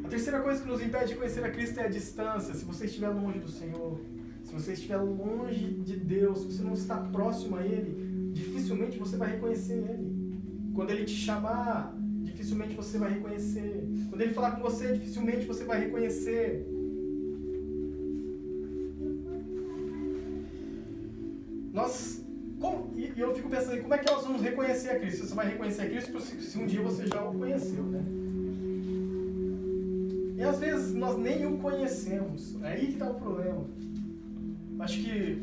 Speaker 5: A terceira coisa que nos impede de conhecer a Cristo é a distância. Se você estiver longe do Senhor, se você estiver longe de Deus, se você não está próximo a Ele, dificilmente você vai reconhecer Ele. Quando Ele te chamar, dificilmente você vai reconhecer. Quando Ele falar com você, dificilmente você vai reconhecer. E eu fico pensando, como é que nós vamos reconhecer a Cristo? Você vai reconhecer a Cristo se um dia você já o conheceu, né? E às vezes nós nem o conhecemos. É aí que está o problema. Acho que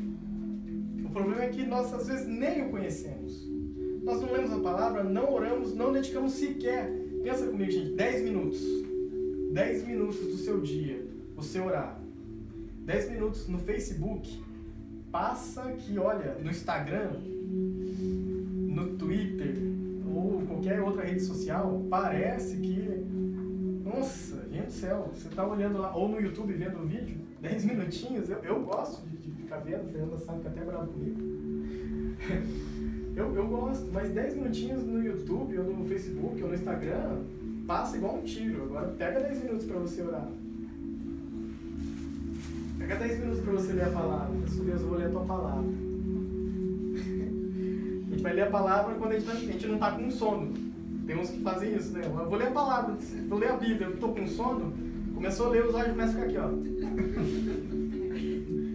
Speaker 5: o problema é que nós às vezes nem o conhecemos. Nós não lemos a palavra, não oramos, não dedicamos sequer. Pensa comigo, gente, 10 minutos. 10 minutos do seu dia, você orar. 10 minutos no Facebook. Passa que, olha, no Instagram, no Twitter, ou qualquer outra rede social, parece que, nossa, gente do céu, você está olhando lá, ou no YouTube vendo o vídeo, 10 minutinhos, eu gosto de ficar vendo, a Fernanda sabe que até brava comigo. Eu gosto, mas 10 minutinhos no YouTube, ou no Facebook, ou no Instagram, passa igual um tiro. Agora pega 10 minutos para você orar. Pega 10 minutos para você ler a palavra. Deus, eu vou ler a tua palavra. A gente vai ler a palavra quando a gente não está com sono. Tem uns que fazem isso, né? Eu vou ler a palavra, vou ler a Bíblia, eu estou com sono, começou a ler, os olhos começam a ficar aqui, ó.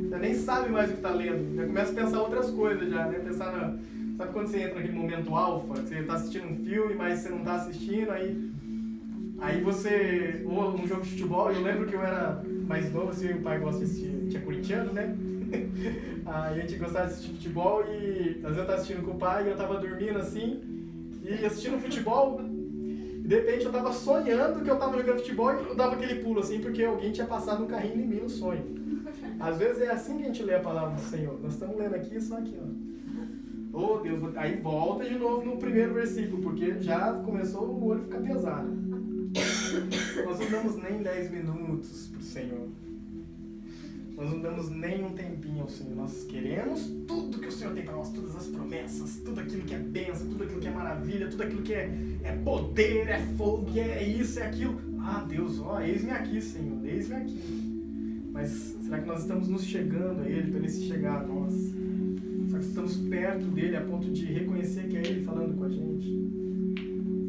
Speaker 5: Já nem sabe mais o que está lendo, já começa a pensar outras coisas já, né? Pensar na... Sabe quando você entra naquele momento alfa, que você está assistindo um filme, mas você não está assistindo, aí você... Ou um jogo de futebol, eu lembro que eu era mais novo, assim, o pai gosta de assistir, tinha corintiano, né? A gente gostava de assistir futebol e às vezes eu tava assistindo com o pai e eu tava dormindo assim, e assistindo futebol, e de repente eu tava sonhando que eu tava jogando futebol e eu dava aquele pulo assim, porque alguém tinha passado um carrinho em mim no sonho. Às vezes é assim que a gente lê a palavra do Senhor. Nós estamos lendo aqui, só aqui, ó. Oh Deus, aí volta de novo no primeiro versículo, porque já começou o olho ficar pesado. Nós não damos nem 10 minutos pro Senhor. Nós não damos nem um tempinho ao Senhor. Nós queremos tudo que o Senhor tem para nós, todas as promessas, tudo aquilo que é bênção, tudo aquilo que é maravilha, tudo aquilo que é poder, é fogo, é isso, é aquilo. Ah, Deus, ó, eis-me aqui, Senhor, eis-me aqui. Mas será que nós estamos nos chegando a Ele para Ele se chegar a nós? Será que estamos perto dEle a ponto de reconhecer que é Ele falando com a gente?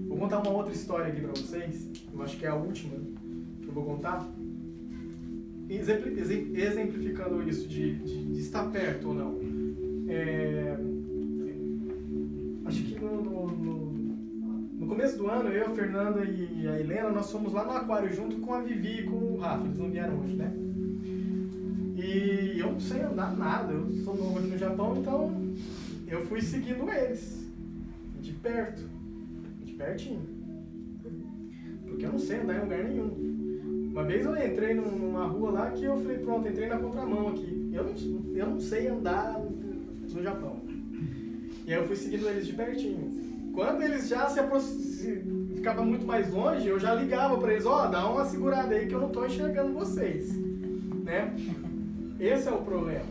Speaker 5: Vou contar uma outra história aqui para vocês. Eu acho que é a última que eu vou contar. Exemplificando isso de estar perto ou não. Acho que no começo do ano, eu, a Fernanda e a Helena, nós fomos lá no aquário junto com a Vivi e com o Rafa. Eles não vieram hoje, né? E eu não sei andar nada. Eu sou novo aqui no Japão, então eu fui seguindo eles. De perto. De pertinho. Porque eu não sei andar em lugar nenhum. Uma vez eu entrei numa rua lá que eu falei, pronto, entrei na contramão aqui. Eu não sei andar no Japão. E aí eu fui seguindo eles de pertinho. Quando eles já ficavam muito mais longe, eu já ligava para eles, dá uma segurada aí que eu não estou enxergando vocês. Né? Esse é o problema.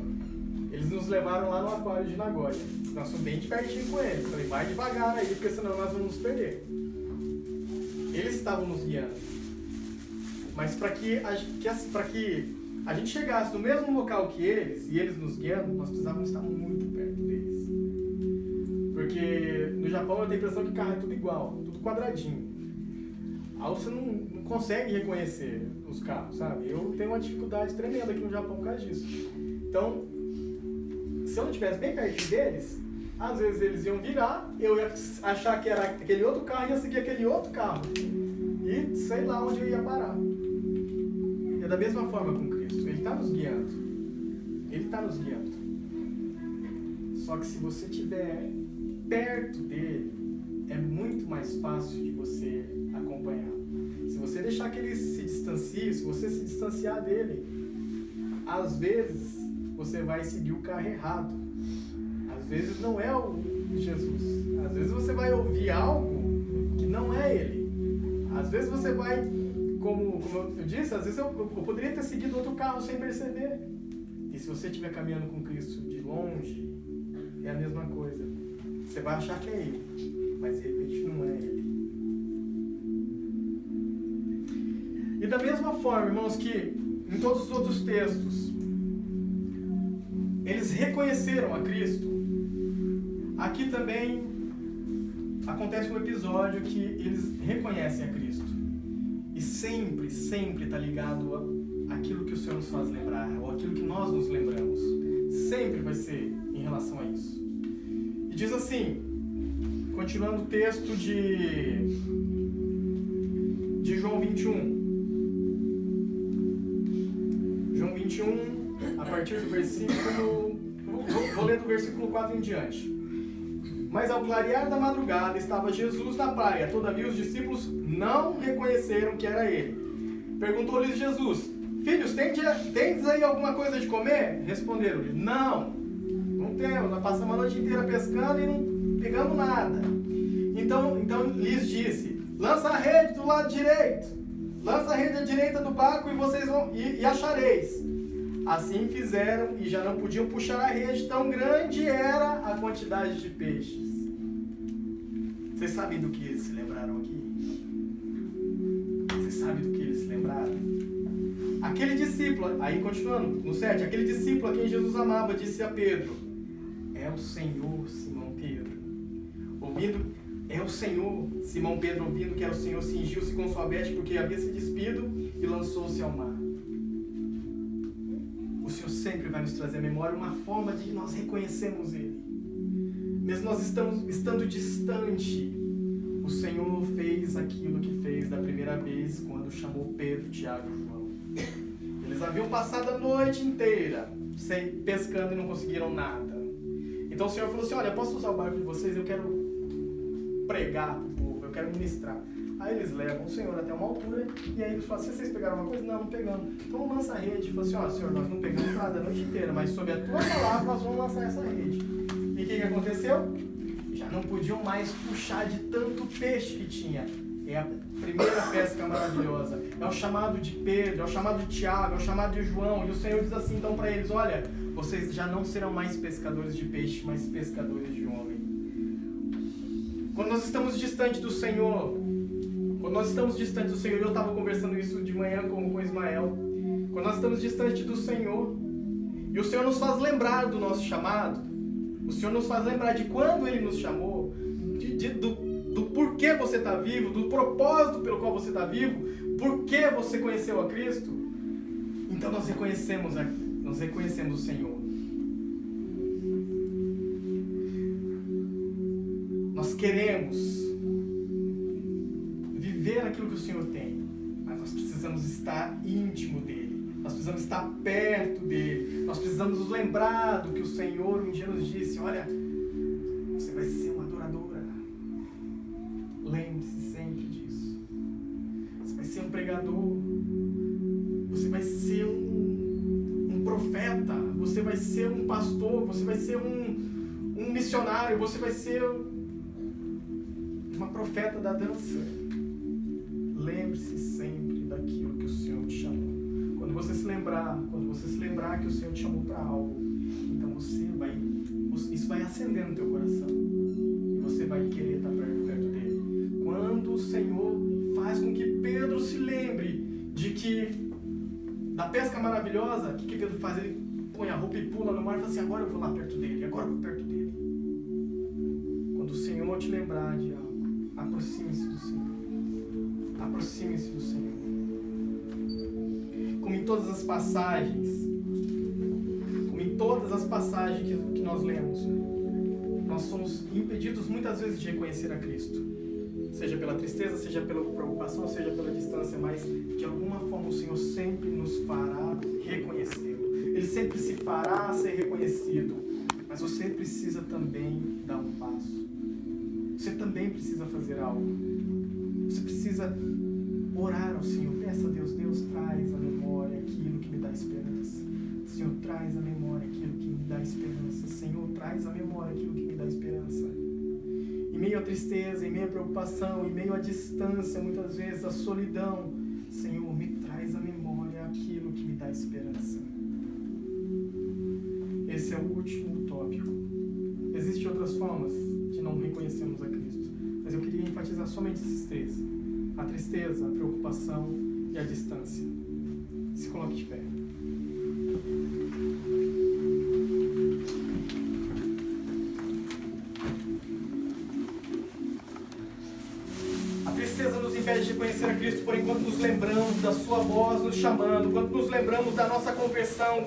Speaker 5: Eles nos levaram lá no aquário de Nagoya. Nós fomos bem de pertinho com eles. Falei, vai devagar aí, porque senão nós vamos nos perder. Eles estavam nos guiando. Mas para que a gente chegasse no mesmo local que eles, e eles nos guiando, nós precisávamos estar muito perto deles. Porque no Japão eu tenho a impressão que o carro é tudo igual, tudo quadradinho. Aí você não consegue reconhecer os carros, sabe? Eu tenho uma dificuldade tremenda aqui no Japão por causa disso. Então, se eu não estivesse bem pertinho deles, às vezes eles iam virar, eu ia achar que era aquele outro carro e ia seguir aquele outro carro. E sei lá onde eu ia parar. É da mesma forma com Cristo. Ele está nos guiando. Ele está nos guiando. Só que se você estiver perto dele, é muito mais fácil de você acompanhar. Se você deixar que ele se distancie, se você se distanciar dele, às vezes você vai seguir o carro errado. Às vezes não é o Jesus. Às vezes você vai ouvir algo que não é ele. Às vezes você vai, como eu disse, às vezes eu poderia ter seguido outro carro sem perceber. E se você estiver caminhando com Cristo de longe, é a mesma coisa. Você vai achar que é Ele, mas de repente não é Ele. E da mesma forma, irmãos, que em todos os outros textos, eles reconheceram a Cristo, aqui também acontece um episódio que eles reconhecem a Cristo. E sempre, sempre está ligado àquilo que o Senhor nos faz lembrar, ou aquilo que nós nos lembramos. Sempre vai ser em relação a isso. E diz assim, continuando o texto de João 21. João 21, a partir do versículo... Vou ler do versículo 4 em diante. Mas ao clarear da madrugada estava Jesus na praia. Todavia os discípulos não reconheceram que era ele. Perguntou-lhes Jesus, filhos, tendes aí alguma coisa de comer? Responderam-lhe, não temos. Nós passamos a noite inteira pescando e não pegamos nada. Então lhes disse, lança a rede do lado direito. Lança a rede à direita do barco e vocês vão e achareis. Assim fizeram e já não podiam puxar a rede, tão grande era a quantidade de peixes. Vocês sabem do que eles se lembraram aqui? Vocês sabem do que eles se lembraram? Aquele discípulo, aí continuando, no 7, aquele discípulo a quem Jesus amava disse a Pedro, é o Senhor, Simão Pedro. É o Senhor, Simão Pedro, ouvindo que era o Senhor, cingiu-se com sua veste porque havia se despido e lançou-se ao mar. O Senhor sempre vai nos trazer à memória uma forma de nós reconhecermos Ele. Mesmo nós estando distante, o Senhor fez aquilo que fez da primeira vez quando chamou Pedro, Tiago e João. Eles haviam passado a noite inteira pescando e não conseguiram nada. Então o Senhor falou assim, olha, posso usar o barco de vocês? Eu quero pregar para o povo, eu quero ministrar. Aí eles levam o Senhor até uma altura e aí eles falam, se vocês pegaram uma coisa? Não, não pegamos. Então lança a rede. Falou assim, ó, Senhor, nós não pegamos nada a noite inteira, mas sob a tua palavra nós vamos lançar essa rede. E o que aconteceu? Já não podiam mais puxar de tanto peixe que tinha. É a primeira pesca maravilhosa. É o chamado de Pedro, é o chamado de Tiago, é o chamado de João. E o Senhor diz assim então para eles, olha, vocês já não serão mais pescadores de peixe, mas pescadores de homem. Quando nós estamos distante do Senhor, eu estava conversando isso de manhã com o Ismael, quando nós estamos distante do Senhor, e o Senhor nos faz lembrar do nosso chamado, o Senhor nos faz lembrar de quando Ele nos chamou, do porquê você está vivo, do propósito pelo qual você está vivo, porquê você conheceu a Cristo, então nós reconhecemos o Senhor. Nós queremos viver aquilo que o Senhor tem, mas nós precisamos estar íntimo dEle, nós precisamos estar perto dEle, nós precisamos nos lembrar do que o Senhor um dia nos disse, olha, você vai ser uma adoradora, lembre-se sempre disso, você vai ser um pregador, você vai ser um profeta, você vai ser um pastor, você vai ser um missionário, você vai ser uma profeta da dança. Lembre-se sempre daquilo que o Senhor te chamou. Quando você se lembrar que o Senhor te chamou para algo, então isso vai acender no teu coração. E você vai querer estar perto dele. Quando o Senhor faz com que Pedro se lembre de que, da pesca maravilhosa, o que Pedro faz? Ele põe a roupa e pula no mar e fala assim, agora eu vou lá perto dele, agora eu vou perto dele. Quando o Senhor te lembrar de algo, aproxime-se do Senhor. Aproxime-se do Senhor. Como em todas as passagens que nós lemos, nós somos impedidos muitas vezes de reconhecer a Cristo. Seja pela tristeza, seja pela preocupação, seja pela distância, mas de alguma forma o Senhor sempre nos fará reconhecê-lo. Ele sempre se fará ser reconhecido. Mas você precisa também dar um passo. Você também precisa fazer algo. Você precisa orar ao Senhor. Peça a Deus, Deus traz à memória aquilo que me dá esperança. Senhor, traz à memória aquilo que me dá esperança. Senhor, traz à memória aquilo que me dá esperança. Em meio à tristeza, em meio à preocupação, em meio à distância, muitas vezes à solidão, Senhor, me traz à memória aquilo que me dá esperança. Esse é o último tópico. Existem outras formas de não reconhecermos a Cristo, mas eu queria enfatizar somente esses três: a tristeza, a preocupação e a distância. Se coloque de pé. A tristeza nos impede de conhecer a Cristo, porém quando nos lembramos da sua voz nos chamando, quando nos lembramos da nossa conversão,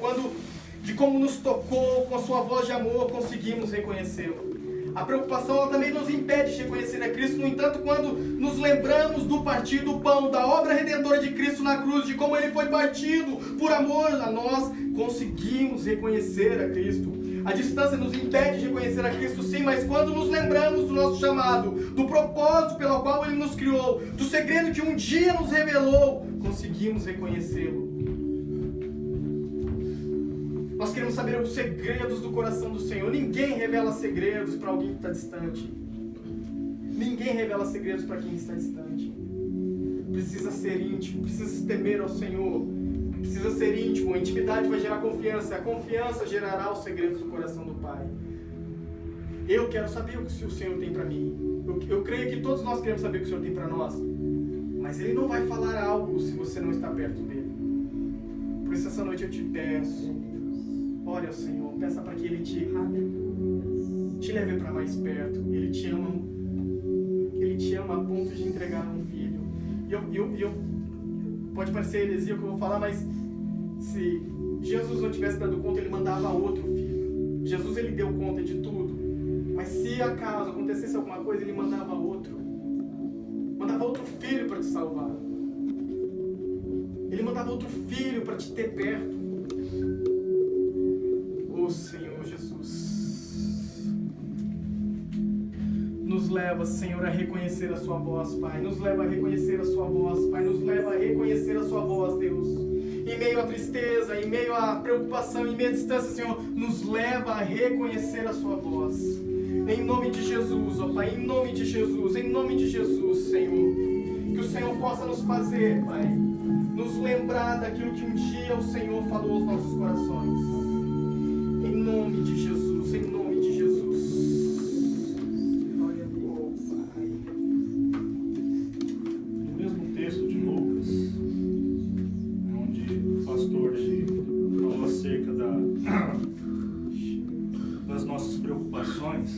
Speaker 5: de como nos tocou com a sua voz de amor, conseguimos reconhecê-lo. A preocupação ela também nos impede de reconhecer a Cristo. No entanto, quando nos lembramos do partir do pão, da obra redentora de Cristo na cruz, de como Ele foi partido por amor a nós, conseguimos reconhecer a Cristo. A distância nos impede de reconhecer a Cristo, sim, mas quando nos lembramos do nosso chamado, do propósito pelo qual Ele nos criou, do segredo que um dia nos revelou, conseguimos reconhecê-lo. Nós queremos saber os segredos do coração do Senhor. Ninguém revela segredos para alguém que está distante. Ninguém revela segredos para quem está distante. Precisa ser íntimo, precisa temer ao Senhor. Precisa ser íntimo. A intimidade vai gerar confiança. A confiança gerará os segredos do coração do Pai. Eu quero saber o que o Senhor tem para mim. Eu creio que todos nós queremos saber o que o Senhor tem para nós. Mas Ele não vai falar algo se você não está perto dEle. Por isso essa noite eu te peço, ore ao Senhor, peça para que Ele te leve para mais perto. Ele te ama a ponto de entregar um filho. Pode parecer heresia o que eu vou falar, mas se Jesus não tivesse dado conta, Ele mandava outro filho. Jesus, Ele deu conta de tudo, mas se acaso acontecesse alguma coisa, Ele mandava outro filho para te salvar. Ele mandava outro filho para te ter perto. leva, Senhor, a reconhecer a sua voz, Pai. Nos leva a reconhecer a sua voz, Pai. Nos leva a reconhecer a sua voz, Deus. Em meio à tristeza, em meio à preocupação, em meio à distância, Senhor, nos leva a reconhecer a sua voz. Em nome de Jesus, ó Pai, em nome de Jesus, Senhor. Que o Senhor possa nos fazer, Pai, nos lembrar daquilo que um dia o Senhor falou aos nossos corações. Em nome de Jesus, em nome de Jesus. Glória a Deus, Pai.
Speaker 3: No mesmo texto de Lucas, onde o pastor falou acerca das nossas preocupações,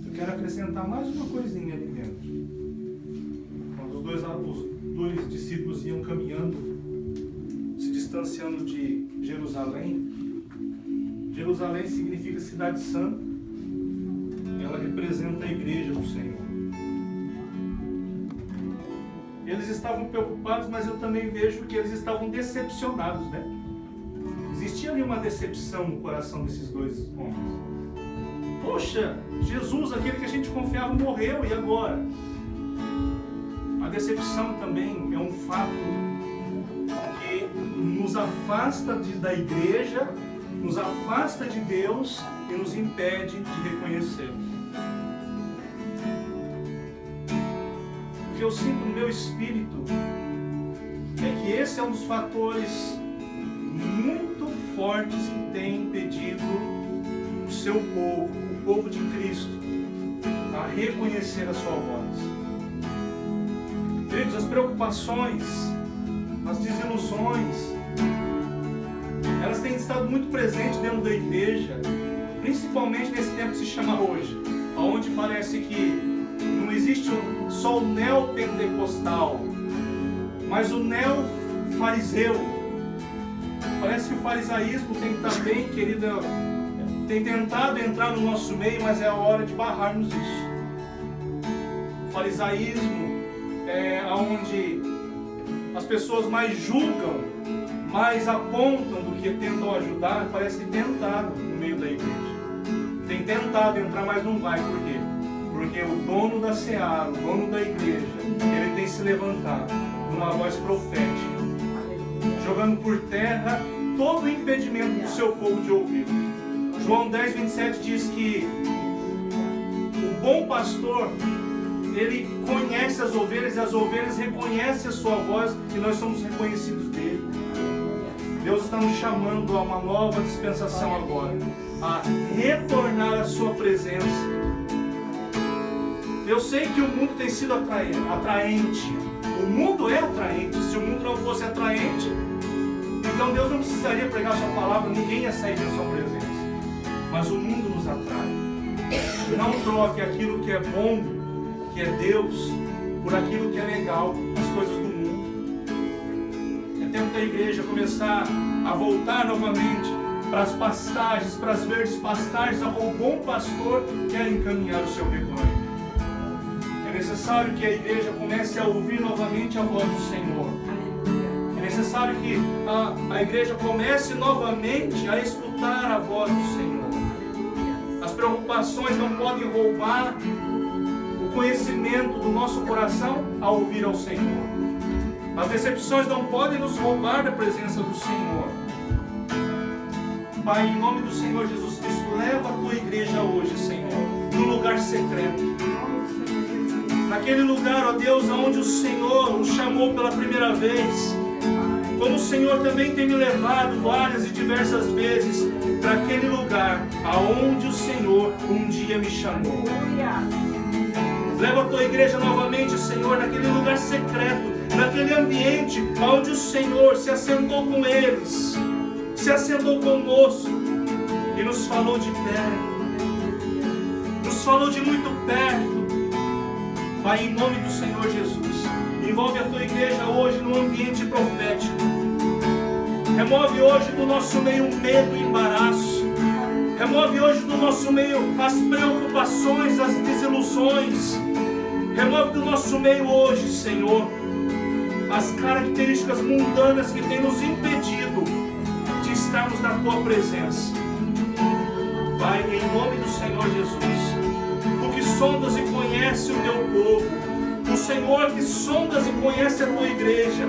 Speaker 3: eu quero acrescentar mais uma coisinha ali dentro. Quando os dois discípulos iam caminhando, se distanciando de Jerusalém, Jerusalém significa cidade santa, ela representa a igreja do Senhor. Eles estavam preocupados, mas eu também vejo que eles estavam decepcionados, né? Existia ali uma decepção no coração desses dois homens. Poxa, Jesus, aquele que a gente confiava, morreu, e agora? A decepção também é um fato que nos afasta da igreja, nos afasta de Deus e nos impede de reconhecê-lo. O que eu sinto no meu espírito é que esse é um dos fatores muito fortes que tem impedido o seu povo, o povo de Cristo, a reconhecer a sua voz. Queridos, as preocupações, as desilusões, elas têm estado muito presentes dentro da igreja, principalmente nesse tempo que se chama hoje, onde parece que não existe só o neopentecostal, mas o neofariseu. Parece que o farisaísmo tem também, querida, tem tentado entrar no nosso meio, mas é a hora de barrarmos isso. O farisaísmo é onde as pessoas mais julgam, mais apontam do que tentam ajudar. Parece que tentaram no meio da igreja. Tem tentado entrar, mas não vai. Por quê? Porque o dono da seara, o dono da igreja, ele tem se levantado numa voz profética, jogando por terra todo o impedimento do seu povo de ouvir. João 10, 27 diz que o bom pastor, ele conhece as ovelhas e as ovelhas reconhecem a sua voz e nós somos reconhecidos dele. Deus está nos chamando a uma nova dispensação agora, a retornar à sua presença. Eu sei que o mundo tem sido atraente. O mundo é atraente. Se o mundo não fosse atraente, então Deus não precisaria pregar a sua palavra, ninguém ia sair da sua presença. Mas o mundo nos atrai. Não troque aquilo que é bom, que é Deus, por aquilo que é legal, as coisas do mundo. É tempo da igreja começar a voltar novamente para as pastagens, para as verdes pastagens, ao bom pastor quer encaminhar o seu rebanho. É necessário que a igreja comece a ouvir novamente a voz do Senhor. É necessário que a igreja comece novamente a escutar a voz do Senhor. As preocupações não podem roubar o conhecimento do nosso coração a ouvir ao Senhor. As decepções não podem nos roubar da presença do Senhor. Pai, em nome do Senhor Jesus Cristo, leva a tua igreja hoje, Senhor, no lugar secreto. Naquele lugar, ó Deus, onde o Senhor nos chamou pela primeira vez. Como o Senhor também tem me levado várias e diversas vezes para aquele lugar aonde o Senhor um dia me chamou. Leva a tua igreja novamente, Senhor, naquele lugar secreto, naquele ambiente onde o Senhor se assentou com eles, se assentou conosco e nos falou de perto, nos falou de muito perto. Pai, em nome do Senhor Jesus, envolve a tua igreja hoje no ambiente profético. Remove hoje do nosso meio o medo e embaraço. Remove hoje do nosso meio as preocupações, as desilusões. Remove do nosso meio hoje, Senhor, as características mundanas que têm nos impedido de estarmos na tua presença. Pai, em nome do Senhor Jesus, tu que sondas e conhece o teu povo. O Senhor que sondas e conhece a tua igreja.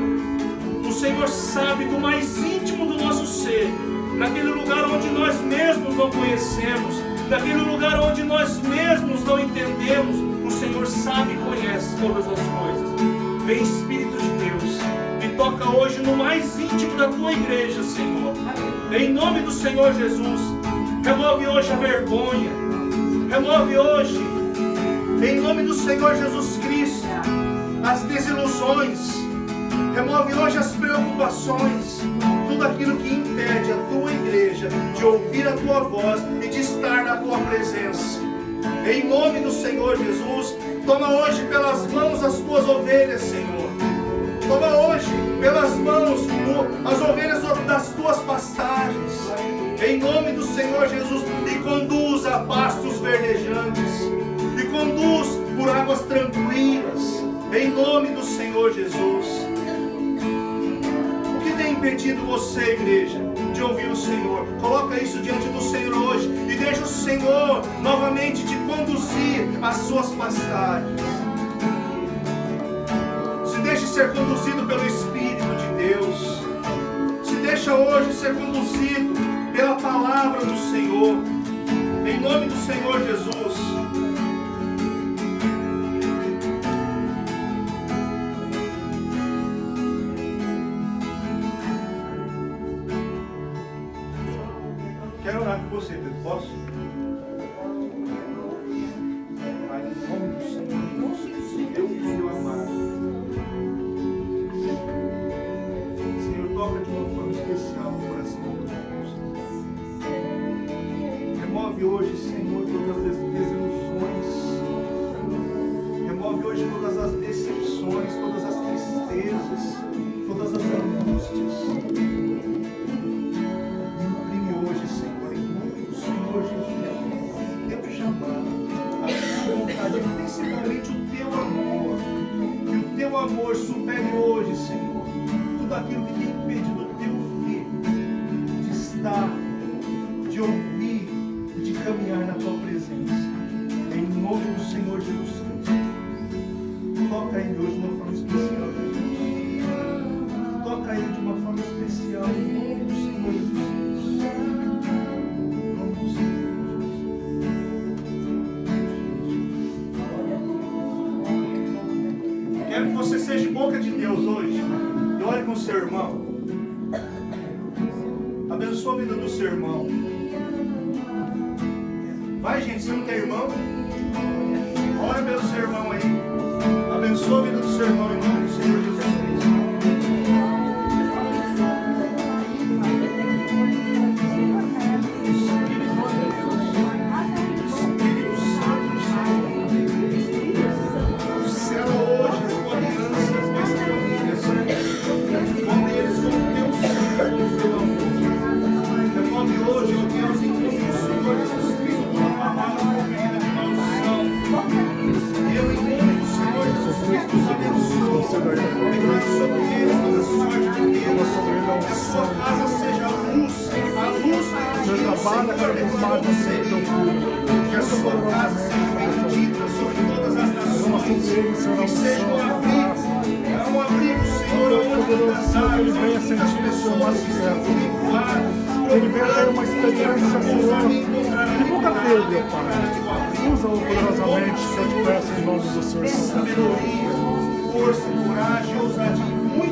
Speaker 3: O Senhor sabe do mais íntimo do nosso ser, naquele lugar onde nós mesmos não conhecemos, naquele lugar onde nós mesmos não entendemos. O Senhor sabe e conhece todas as coisas. Vem, Espírito de Deus, e toca hoje no mais íntimo da tua igreja, Senhor. Em nome do Senhor Jesus, remove hoje a vergonha, remove hoje, em nome do Senhor Jesus Cristo, as desilusões, remove hoje as preocupações, tudo aquilo que impede a tua igreja de ouvir a tua voz e de estar na tua presença. Em nome do Senhor Jesus, toma hoje pelas mãos as tuas ovelhas, Senhor. Toma hoje pelas mãos as ovelhas das tuas pastagens. Em nome do Senhor Jesus, e conduz a pastos verdejantes, e conduz por águas tranquilas. Em nome do Senhor Jesus. O que tem impedido você, igreja, de ouvir o Senhor? Coloca isso diante do Senhor hoje e deixa o Senhor novamente te conduzir às suas pastagens. Se deixe ser conduzido pelo Espírito de Deus. Se deixa hoje ser conduzido pela palavra do Senhor. Em nome do Senhor Jesus. Quero orar com você, Pedro. Posso? Pai, em nome do Senhor Jesus, meu filho amado. Senhor, toca de uma forma especial no coração do teu povo. Remove hoje, Senhor, todas as desilusões. Remove hoje todas as decepções, todas as tristezas, todas as angústias. Principalmente o teu amor, que o teu amor supere hoje, Senhor, tudo aquilo que tem impedido o teu filho de estar, de ouvir e de caminhar na tua presença. Em nome do Senhor Jesus Cristo, toca ele hoje de uma forma especial, Jesus. Toca ele de uma forma especial, em nome do Senhor Jesus Cristo. Quero que você seja boca de Deus hoje. E olhe com o seu irmão. Abençoa a vida do seu irmão. Vai, gente, você não tem irmão? Ora pelo seu irmão aí. Abençoa a vida do seu irmão em nome do Senhor Jesus Cristo. Que a sua casa seja bendita sobre todas as nações, que seja um abrigo, Senhor, onde muitas águas, muitas pessoas que estão vinculadas,
Speaker 7: ele venha ter uma experiência, Senhor, que nunca teve, Pai. Usa-o poderosamente, se eu te peço em nome do Senhor.
Speaker 3: Sabedoria, força, coragem, ousadia.